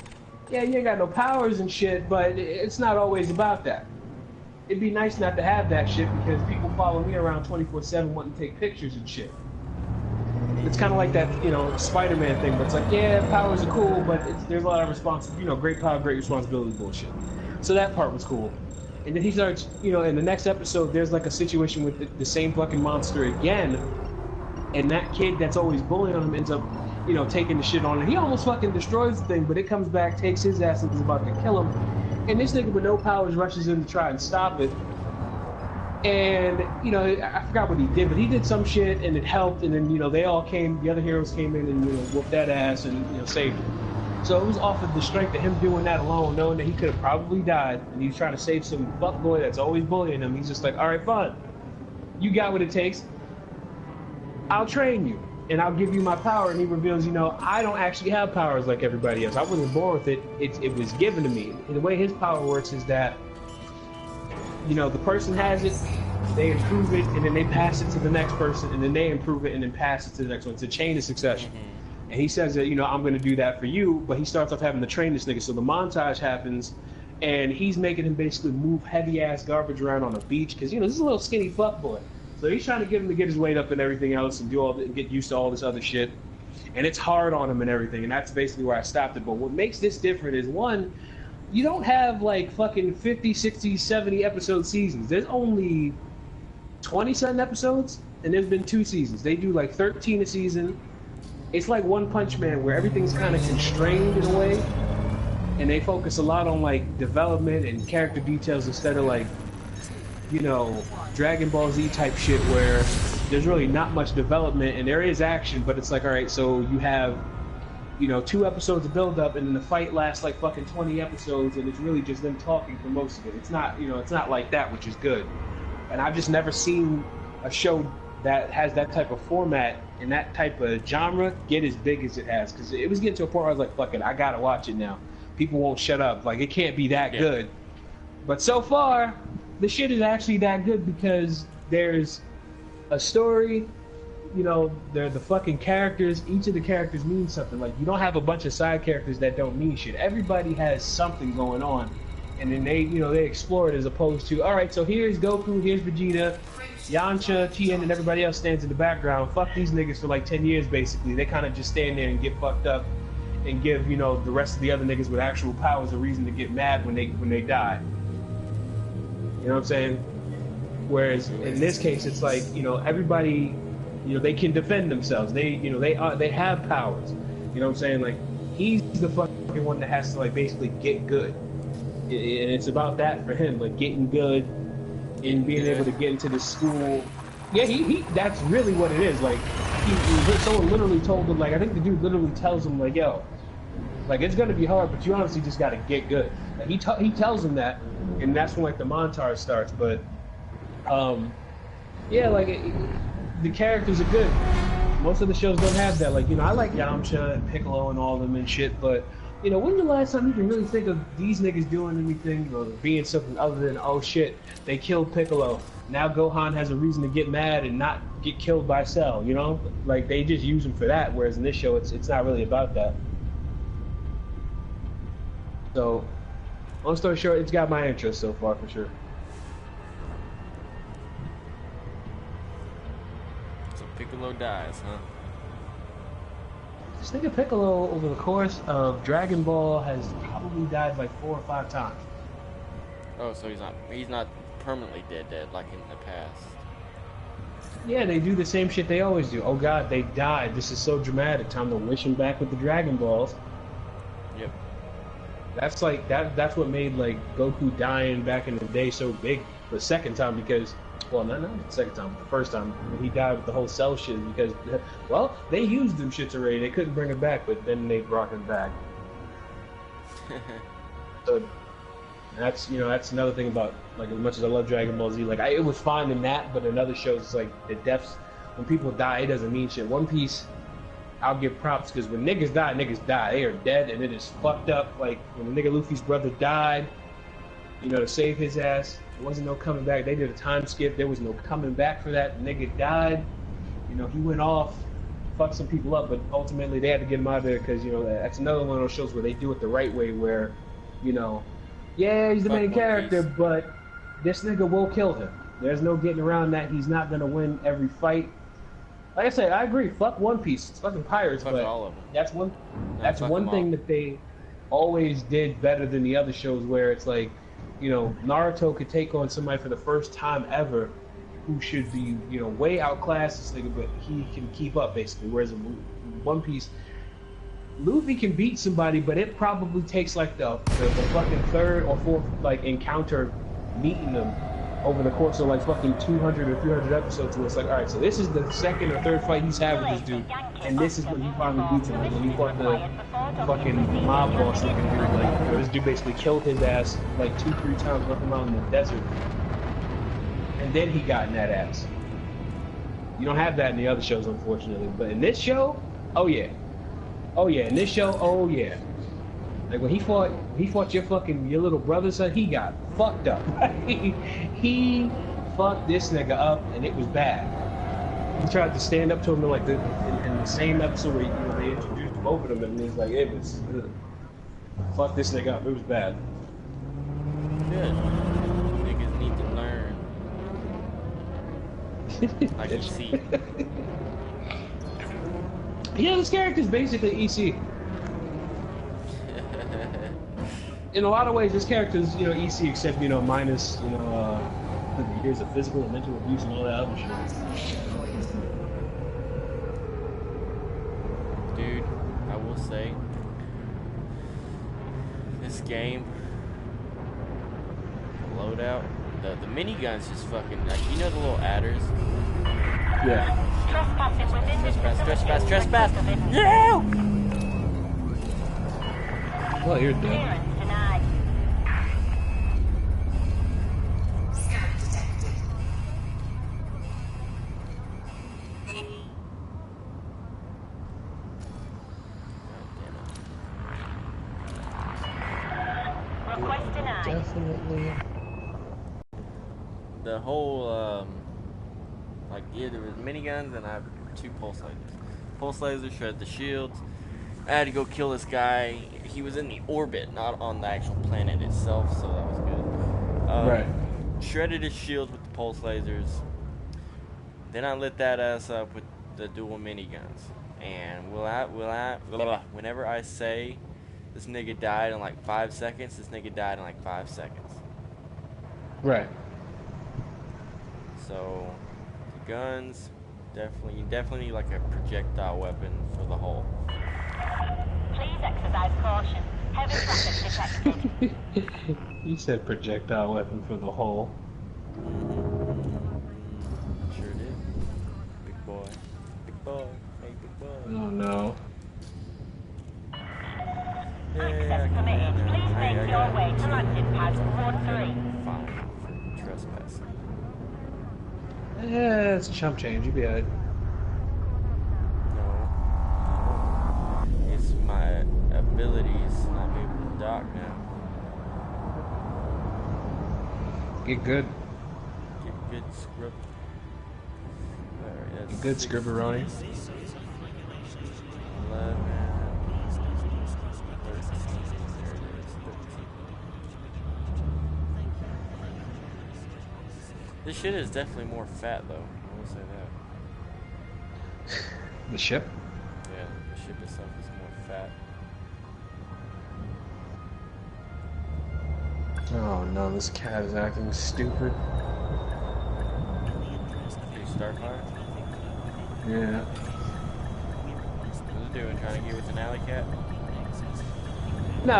yeah, you ain't got no powers and shit, but it's not always about that. It'd be nice not to have that shit because people follow me around 24/7 wanting to take pictures and shit. It's kind of like that, you know, Spider-Man thing, but it's like, yeah, powers are cool, but there's a lot of responsibility, you know, great power, great responsibility bullshit. So that part was cool. And then he starts, you know, in the next episode, there's like a situation with the same fucking monster again, and that kid that's always bullying on him ends up you know, taking the shit on it. He almost fucking destroys the thing, but it comes back, takes his ass, and is about to kill him. And this nigga with no powers rushes in to try and stop it. And, you know, I forgot what he did, but he did some shit and it helped. And then, you know, they all came, the other heroes came in and, you know, whooped that ass and, you know, saved him. So it was off of the strength of him doing that alone, knowing that he could have probably died. And he's trying to save some fuckboy that's always bullying him. He's just like, all right, fine. You got what it takes. I'll train you and I'll give you my power. And he reveals, you know, I don't actually have powers like everybody else. I wasn't born with it. It was given to me. And the way his power works is that, you know, the person has it, they improve it, and then they pass it to the next person, and then they improve it, and then pass it to the next one. It's a chain of succession. And he says that, you know, I'm going to do that for you, but he starts off having to train this nigga. So the montage happens, and he's making him basically move heavy-ass garbage around on a beach, because, you know, this is a little skinny fuckboy. So he's trying to get him to get his weight up and everything else and do all and get used to all this other shit. And it's hard on him and everything, and that's basically where I stopped it. But what makes this different is, one, you don't have like fucking 50, 60, 70 episode seasons. There's only 20-something episodes, and there's been 2 seasons. They do like 13 a season. It's like One Punch Man, where everything's kind of constrained in a way, and they focus a lot on like development and character details instead of like, you know, Dragon Ball Z type shit where there's really not much development and there is action, but it's like, all right, so you have, you know, 2 episodes of build up and then the fight lasts like fucking 20 episodes and it's really just them talking for most of it. It's not, you know, it's not like that, which is good. And I've just never seen a show that has that type of format and that type of genre get as big as it has, because it was getting to a point where I was like, fuck it, I gotta watch it now. People won't shut up. Like, it can't be that good. But so far, the shit is actually that good because there's a story, you know, they're the fucking characters. Each of the characters means something. Like, you don't have a bunch of side characters that don't mean shit. Everybody has something going on. And then they, you know, they explore it as opposed to, all right, so here's Goku, here's Vegeta, Yamcha, Tien, and everybody else stands in the background. Fuck these niggas for like 10 years, basically. They kind of just stand there and get fucked up and give, you know, the rest of the other niggas with actual powers a reason to get mad when they die. You know what I'm saying? Whereas in this case, it's like, you know, everybody, you know, they can defend themselves. They, you know, they have powers. You know what I'm saying? Like, he's the fucking one that has to like basically get good. And it's about that for him, like getting good and being able to get into the school. Yeah, he that's really what it is. Like, someone literally told him, like, I think the dude literally tells him, like, yo, like, it's gonna be hard, but you honestly just gotta get good. Like, he tells him that, and that's when like the montage starts. But yeah, like the characters are good. Most of the shows don't have that. Like, you know, I like Yamcha and Piccolo and all of them and shit, but you know, when's the last time you can really think of these niggas doing anything or being something other than, oh shit, they killed Piccolo. Now Gohan has a reason to get mad and not get killed by Cell, you know? Like, they just use him for that, whereas in this show, it's not really about that. So, long story short, it's got my interest so far, for sure. So Piccolo dies, huh? This nigga Piccolo, over the course of Dragon Ball, has probably died like 4 or 5 times. Oh, so he's not permanently dead like in the past. Yeah, they do the same shit they always do. Oh god, they died. This is so dramatic. Time to wish him back with the Dragon Balls. Yep. That's like that's what made like Goku dying back in the day so big the second time, because, well, not the second time, the first time when he died with the whole Cell shit, because, well, they used them shits already. They couldn't bring him back, but then they brought him back. So that's, you know, that's another thing about, like, as much as I love Dragon Ball Z, like, it was fine in that, but in other shows, it's like the deaths, when people die, it doesn't mean shit. One Piece, I'll give props, because when niggas die, they are dead, and it is fucked up. Like, when the nigga Luffy's brother died, you know, to save his ass, there wasn't no coming back. They did a time skip. There was no coming back for that. The nigga died. You know, he went off, fucked some people up, but ultimately they had to get him out of there because, you know, that's another one of those shows where they do it the right way, where, you know, yeah, he's the main character, but this nigga will kill him. There's no getting around that. He's not going to win every fight. Like I said, I agree. Fuck One Piece. It's fucking pirates, Fuck but all of them. that's one thing that they always did better than the other shows, where it's like, you know, Naruto could take on somebody for the first time ever who should be, you know, way outclassed this nigga, but he can keep up, basically. Whereas in One Piece, Luffy can beat somebody, but it probably takes like the fucking third or fourth like encounter meeting them over the course of like fucking 200 or 300 episodes. Where it's like, all right, so this is the second or third fight he's had with this dude, and this is when he finally beats him. Like when he fought the fucking mob boss looking dude, like this dude basically killed his ass like 2-3 times, left him out in the desert, and then he got in that ass. You don't have that in the other shows, unfortunately, but in this show, oh yeah. Oh yeah, in this show, oh yeah. Like when he fought your little brother, son, he got fucked up. He fucked this nigga up, and it was bad. He tried to stand up to him in like in the same episode where they introduced both of them, and it's like it was fuck this nigga up. It was bad. Good. Niggas need to learn. I can see. Yeah, this character's basically EC. In a lot of ways, this character's, EC, except, minus, the years of physical and mental abuse and all that other shit. Dude, I will say, this game, the loadout, the miniguns just fucking, like, the little adders? Yeah. Trespassing within this facility. Trespass! Yeah! Well, you're dead. Clearance denied. Scan detected. Request denied. Definitely. The whole, there was miniguns and I have 2 pulse lasers. Pulse lasers shred the shields. I had to go kill this guy. He was in the orbit, not on the actual planet itself, so that was good. Right. Shredded his shields with the pulse lasers. Then I lit that ass up with the dual miniguns. And whenever I say this nigga died in like 5 seconds, this nigga died in like 5 seconds. Right. So, the guns, you definitely need like a projectile weapon for the hull. Please exercise caution. Heavy traffic detected. You said projectile weapon for the hole. Sure did. Big boy. Big boy. Hey, big boy. Oh no. Access permitted. Please make your way to landing pad 1-3. Fine for trespassing. Yeah, it's chump change. You'll be alright. No. It's my abilities not be able to dock now. Get good. Get good script. Alright, that's Get good, Scribberoni. 11. 13. This shit is definitely more fat though. I will say that. The ship? Yeah, the ship itself is more fat. Oh no, this cat is acting stupid. New Starfire? Yeah. What's it doing? Trying to get with an alley cat? No.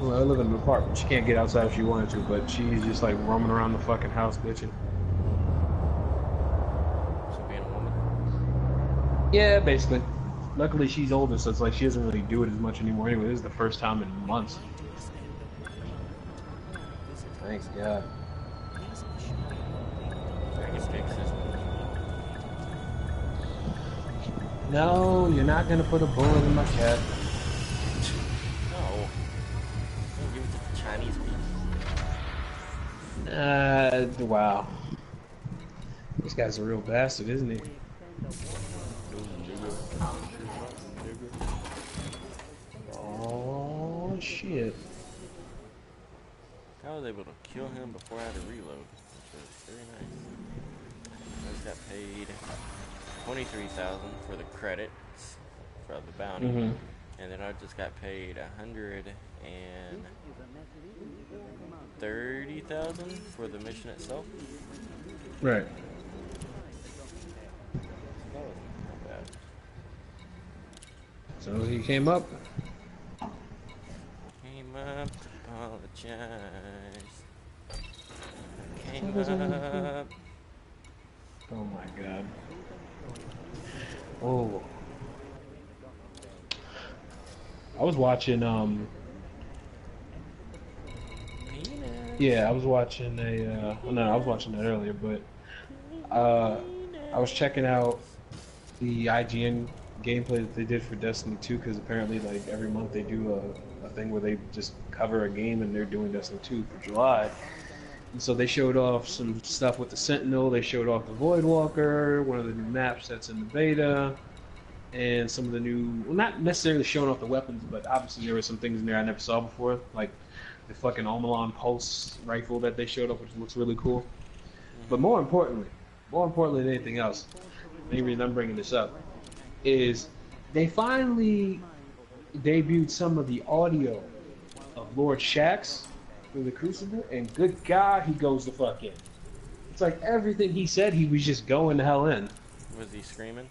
Well, I live in an apartment. She can't get outside if she wanted to, but she's just like roaming around the fucking house bitching. So being a woman? Yeah, basically. Luckily, she's older, so it's like she doesn't really do it as much anymore anyway. This is the first time in months. Thanks, God. I can fix it. No, you're not gonna put a bullet in my cat. No. Don't give it to the Chinese people. Wow. This guy's a real bastard, isn't he? Oh, shit. I was able to kill him before I had to reload, which was very nice. I just got paid $23,000 for the credits for the bounty, and then I just got paid $130,000 for the mission itself. Right. That wasn't bad. As soon as he came up, Came up to apologize. Came up. oh my god. Oh. I was watching, yeah, I was watching no, I was watching that earlier, but, I was checking out the IGN gameplay that they did for Destiny 2, because apparently, like, every month they do a thing where they just cover a game, and they're doing Destiny 2 for July. And so they showed off some stuff with the Sentinel, they showed off the Voidwalker, one of the new maps that's in the beta, and some of the new, well, not necessarily showing off the weapons, but obviously there were some things in there I never saw before, like the fucking Omelon Pulse rifle that they showed off, which looks really cool. But more importantly than anything else, the main reason I'm bringing this up is they finally debuted some of the audio of Lord Shaxx through the Crucible, and good God, he goes the fuck in. It's like everything he said, he was just going the hell in. Was he screaming?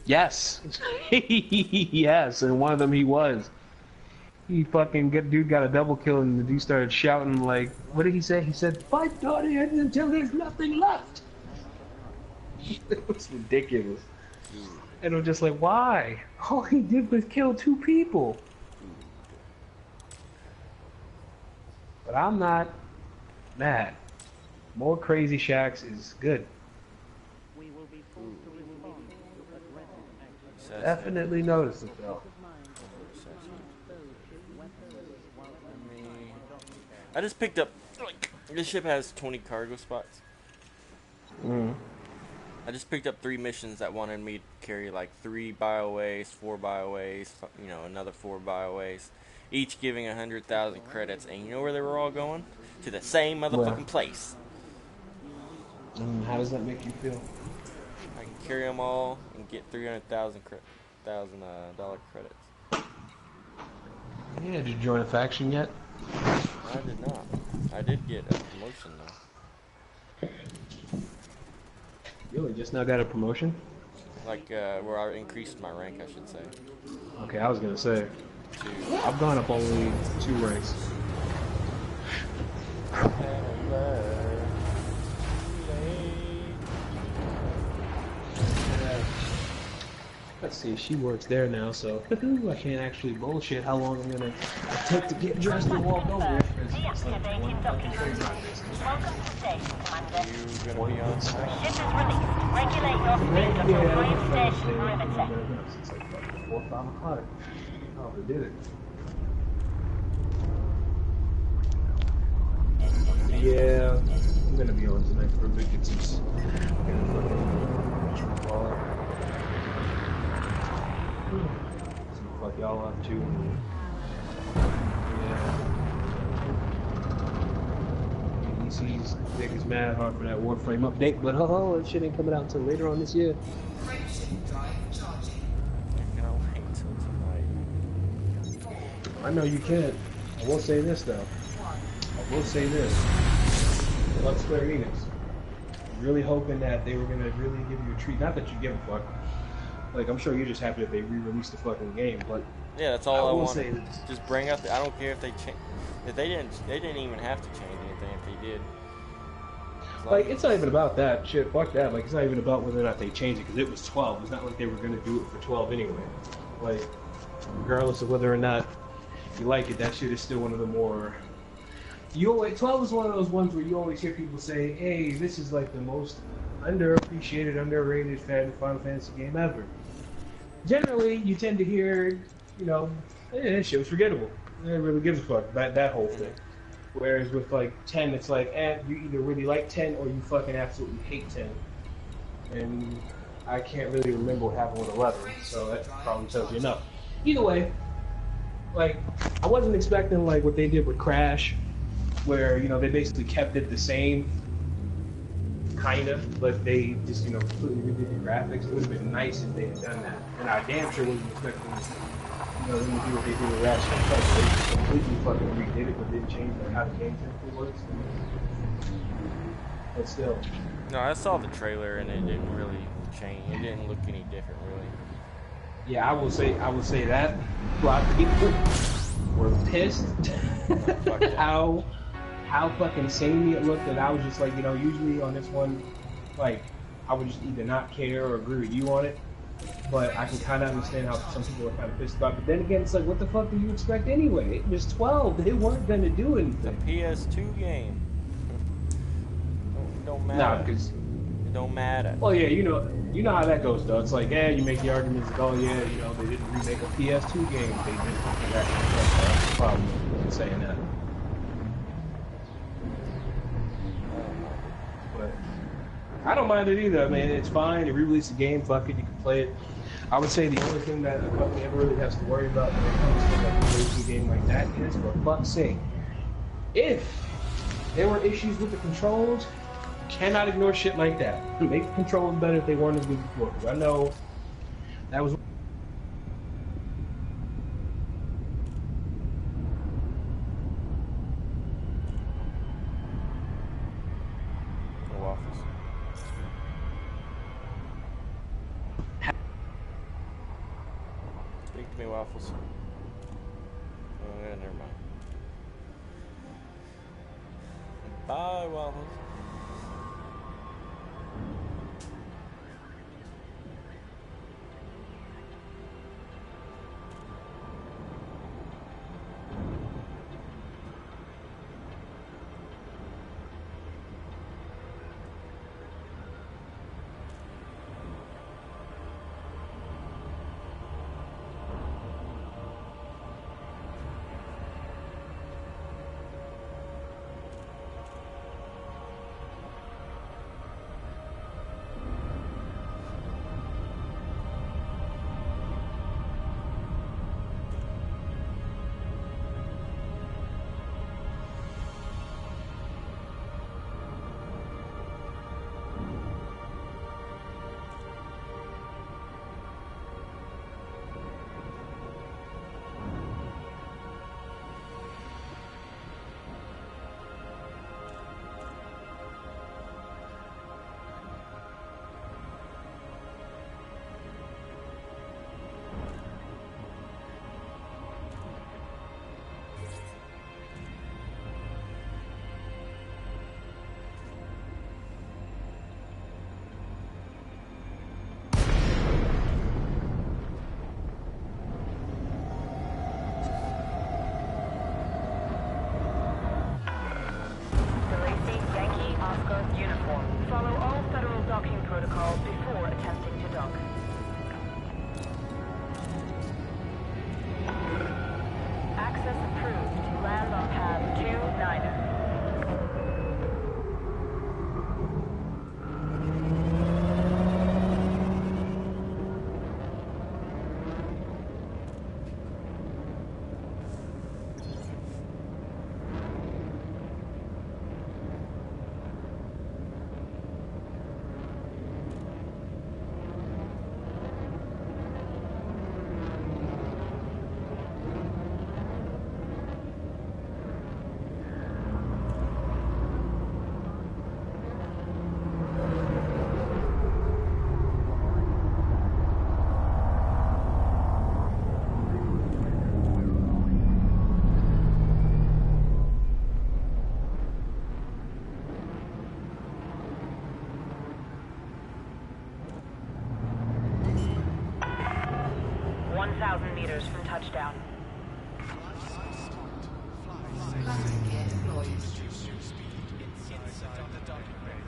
Yes. Yes, and one of them he was. He fucking dude got a double kill, and the dude started shouting like, what did he say? He said, "Fight Guardians until there's nothing left." It was ridiculous. And I'm just like, why? All he did was kill 2 people. But I'm not mad. More crazy Shaxx is good. Definitely noticed it though. I just picked up, like, this ship has 20 cargo spots. I just picked up 3 missions that wanted me to carry like 3 bioways, 4 bioways, you know, another 4 bioways, each giving 100,000 credits. And you know where they were all going? To the same motherfucking place. How does that make you feel? I can carry them all and get 300,000 dollar credits. Yeah, did you join a faction yet? I did not. I did get a promotion though. You only just now got a promotion? Like, where I increased my rank, I should say. Okay, I was gonna say. I've gone up only 2 ranks. Let's see, she works there now, so I can't actually bullshit how long I'm gonna take to get dressed and walk over it. It's like Deactivating docking room. Welcome to station, Commander. You gonna be on site? Ship is released. Regulate your speed until Grave Station perimeter. It's like 4 or 5 o'clock. Oh, they did it. Yeah, I'm gonna be on tonight for a bit. Get some fuck y'all up too. Yeah. DC's niggas mad hard for that Warframe update, but that shit ain't coming out until later on this year. Correction drive charging. I can wait till tonight. I know you can't. I will say this though. I will say this. Love Square Enix. Really hoping that they were gonna really give you a treat. Not that you give a fuck. Like, I'm sure you're just happy that they re-released the fucking game, but Yeah, that's all I will want. say Just bring up. I don't care if they change. If they didn't even have to change anything. If they did, like, it's not even about that shit. Fuck that. Like, it's not even about whether or not they changed it, because it was 12. It's not like they were gonna do it for 12 anyway. Like, regardless of whether or not you like it, that shit is still one of the more. 12 is one of those ones where you always hear people say, "Hey, this is like the most underappreciated, underrated Final Fantasy game ever." Generally, you tend to hear, you know, this shit was forgettable. It really gives a fuck about that whole thing. Whereas with like 10, it's like, you either really like 10 or you fucking absolutely hate 10. And I can't really remember what happened with 11, so that probably tells you enough. Either way, like, I wasn't expecting like what they did with Crash, where, you know, they basically kept it the same, kind of, but they just, you know, completely redid the graphics. It would have been nice if they had done that. And I damn sure wasn't expecting, you know, them to do what they did with Ratchet and Clank. They just completely fucking redid it, but didn't change like how the game technically works. But still. no, I saw the trailer and it didn't really change. It didn't look any different, really. Yeah, I will say that a lot of people were pissed Fuck yeah. how fucking samey it looked, and I was just like, usually on this one, like, I would just either not care or agree with you on it, but I can kind of understand how some people are kind of pissed about it. But then again, it's like, what the fuck do you expect anyway? It was 12. They weren't gonna do anything. PS2 game. Don't matter. Nah, because It don't matter. well, yeah, you know how that goes though. It's like, you make the arguments like, oh yeah, they didn't remake a PS2 game. They did that. That's the problem with saying that. But I don't mind it either. I mean, it's fine. They re-released the game. Fuck it, you can play it. I would say the only thing that a company ever really has to worry about when it comes to like a racing game like that is, for fuck's sake, if there were issues with the controls, you cannot ignore shit like that. Make the controls better if they weren't as good before. 'Cause I know that was. Waffles. Speak to me, Waffles. Oh, yeah, never mind. Bye, Waffles. Lacey, Yankee, Oscar, uniform. Follow all federal docking protocols before attempting to dock. Access approved. Land on pad 2-9er. Meters from touchdown. Landing gear deployed. Inside the docking bay.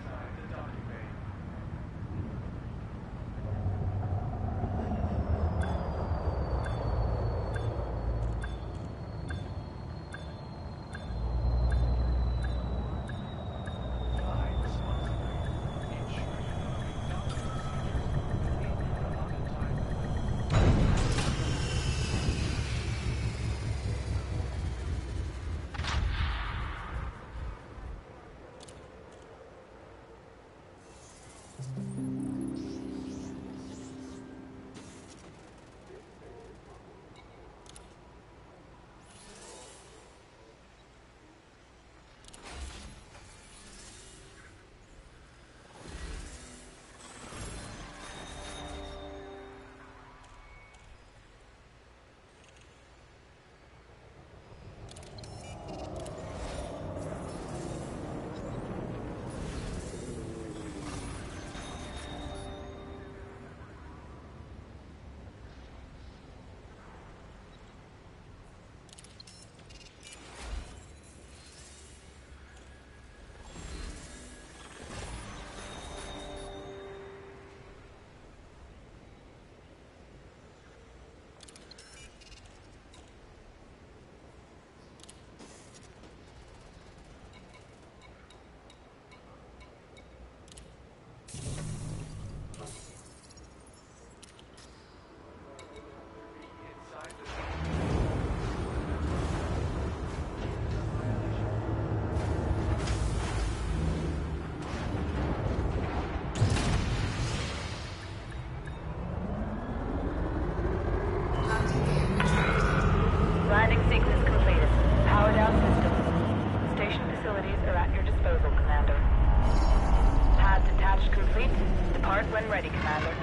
Alice.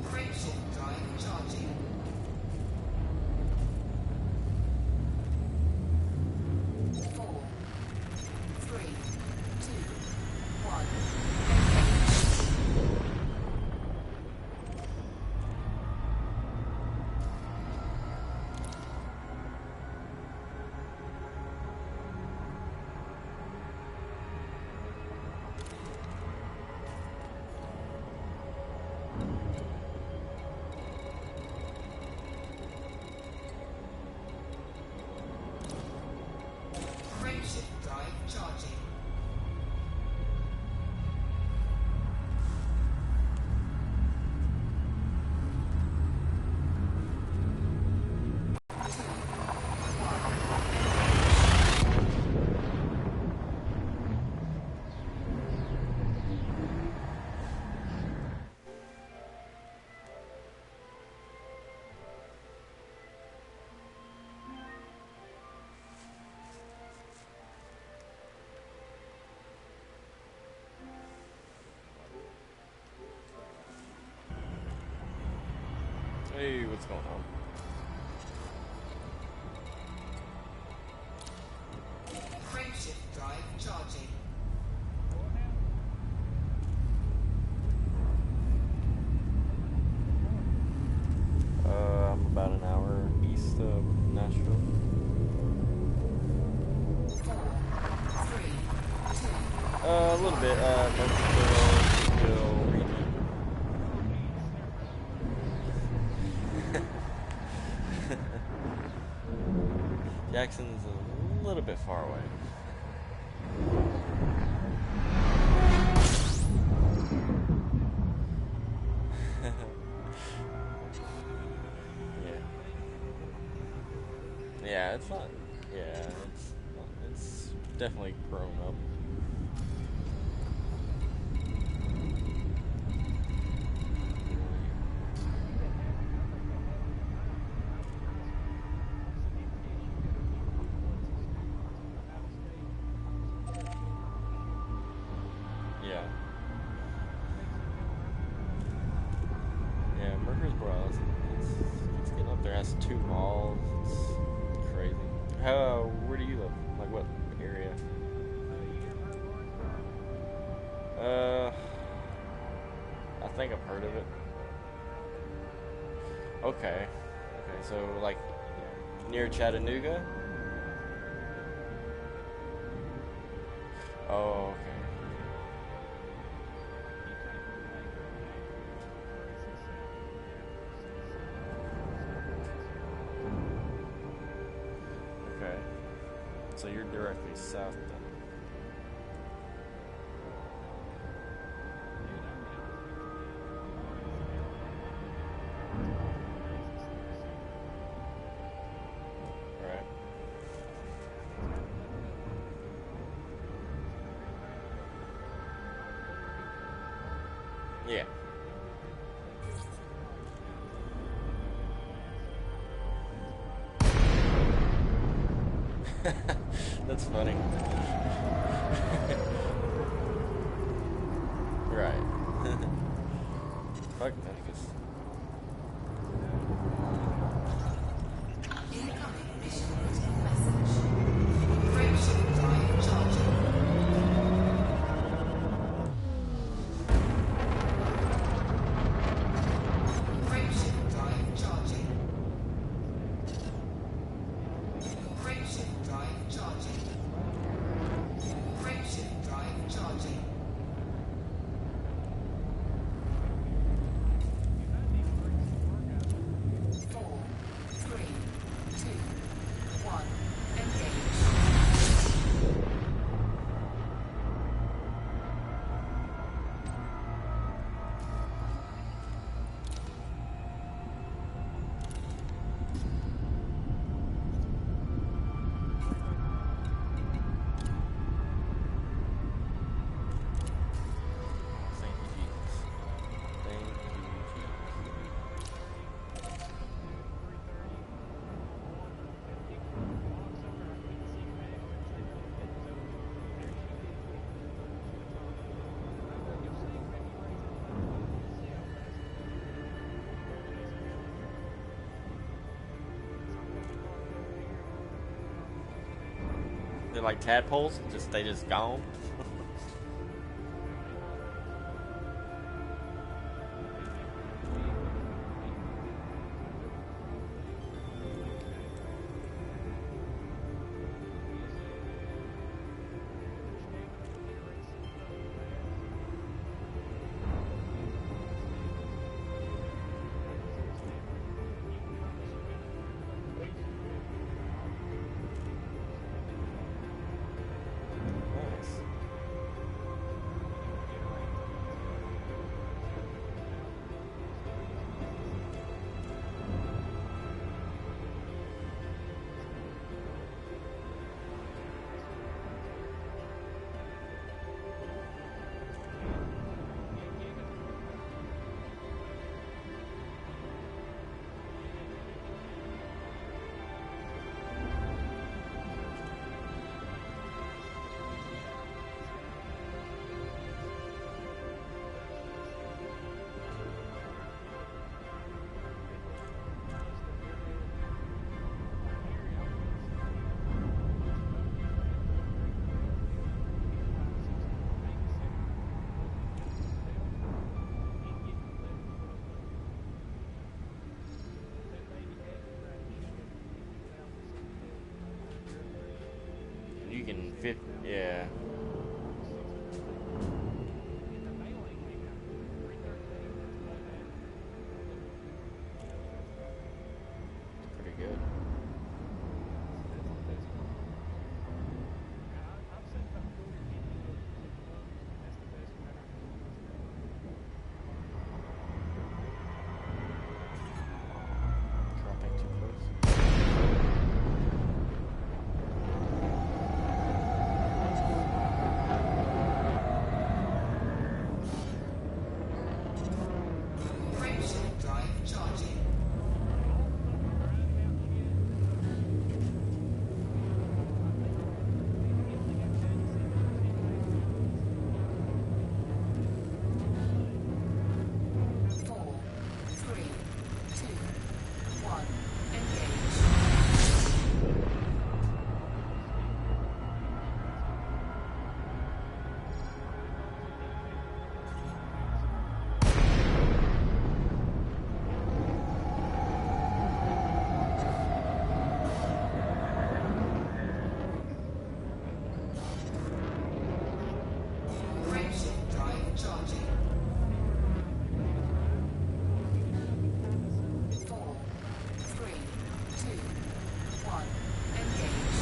Frameshift drive charging. 4, 3, 2, 1. Frameshift drive charging. Hey, what's going on? Frameshift drive charging. I'm about an hour east of Nashville. 4, 3, 2. A little bit, Murfreesboro region. Jackson's a little bit far away. Yeah. Yeah, it's fun. Yeah, it's definitely grown up. Yeah. Yeah, Murfreesboro, it's getting up there. It has 2 malls. It's crazy. Where do you live? Like, what area? I think I've heard of it. Okay. Okay, so, like, near Chattanooga? Oh, okay. Okay. So you're directly south then. Right. Yeah. That's funny. Right. Fuck Memphis. Incoming mission routine message. Frameshift drive charging. Frameshift drive charging. Frameshift drive charging. Frameshift drive charging. They're like tadpoles. They just gone. Nice. You can fit, yeah. Pretty good. Dropping too close. Frameshift drive charging. Four, three, two, one. Engage. Frameshift drive charging. Four, three, two, one. Engage.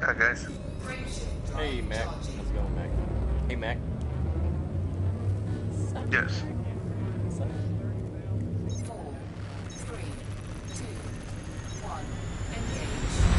Hi guys. Frameshift drive Hey Mac, charging. how's it going, Mac? Hey Mac. Yes. Four, three, two, one. Engage.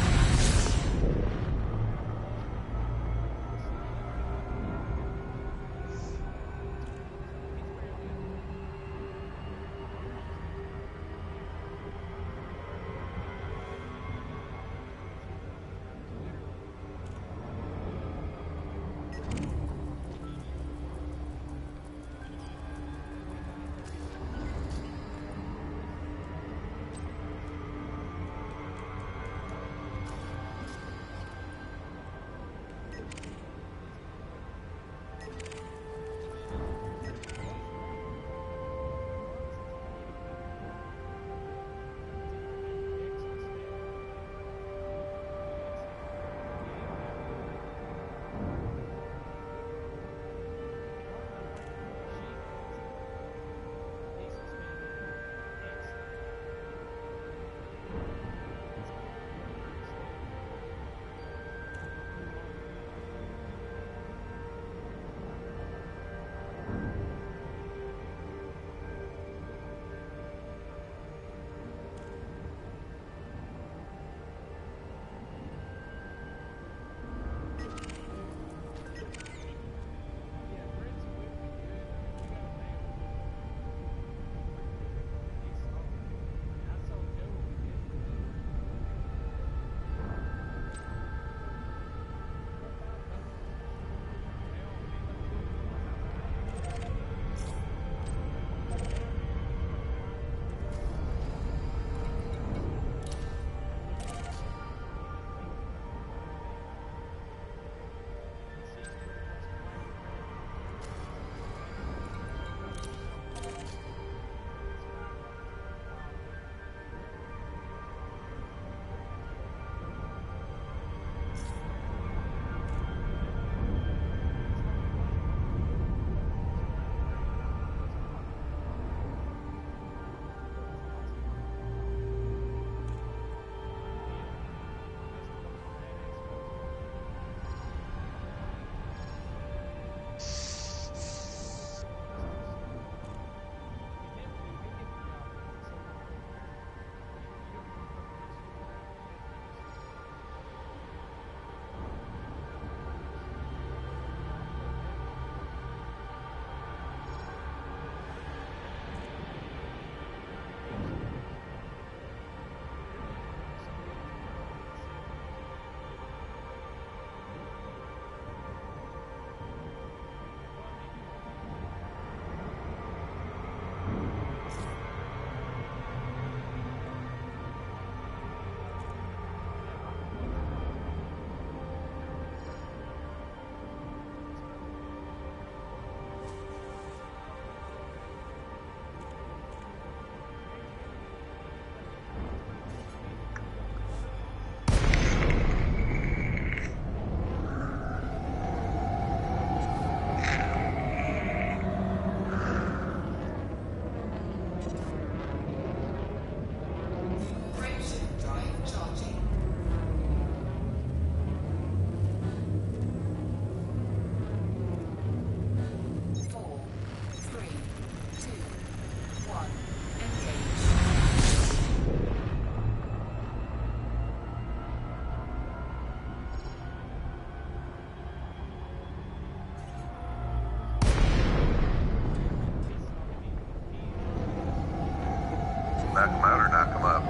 Knock them out or knock them up.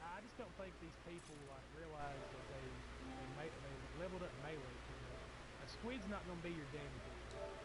I just don't think these people like realize that they leveled up melee too much. A squid's not gonna be your damage.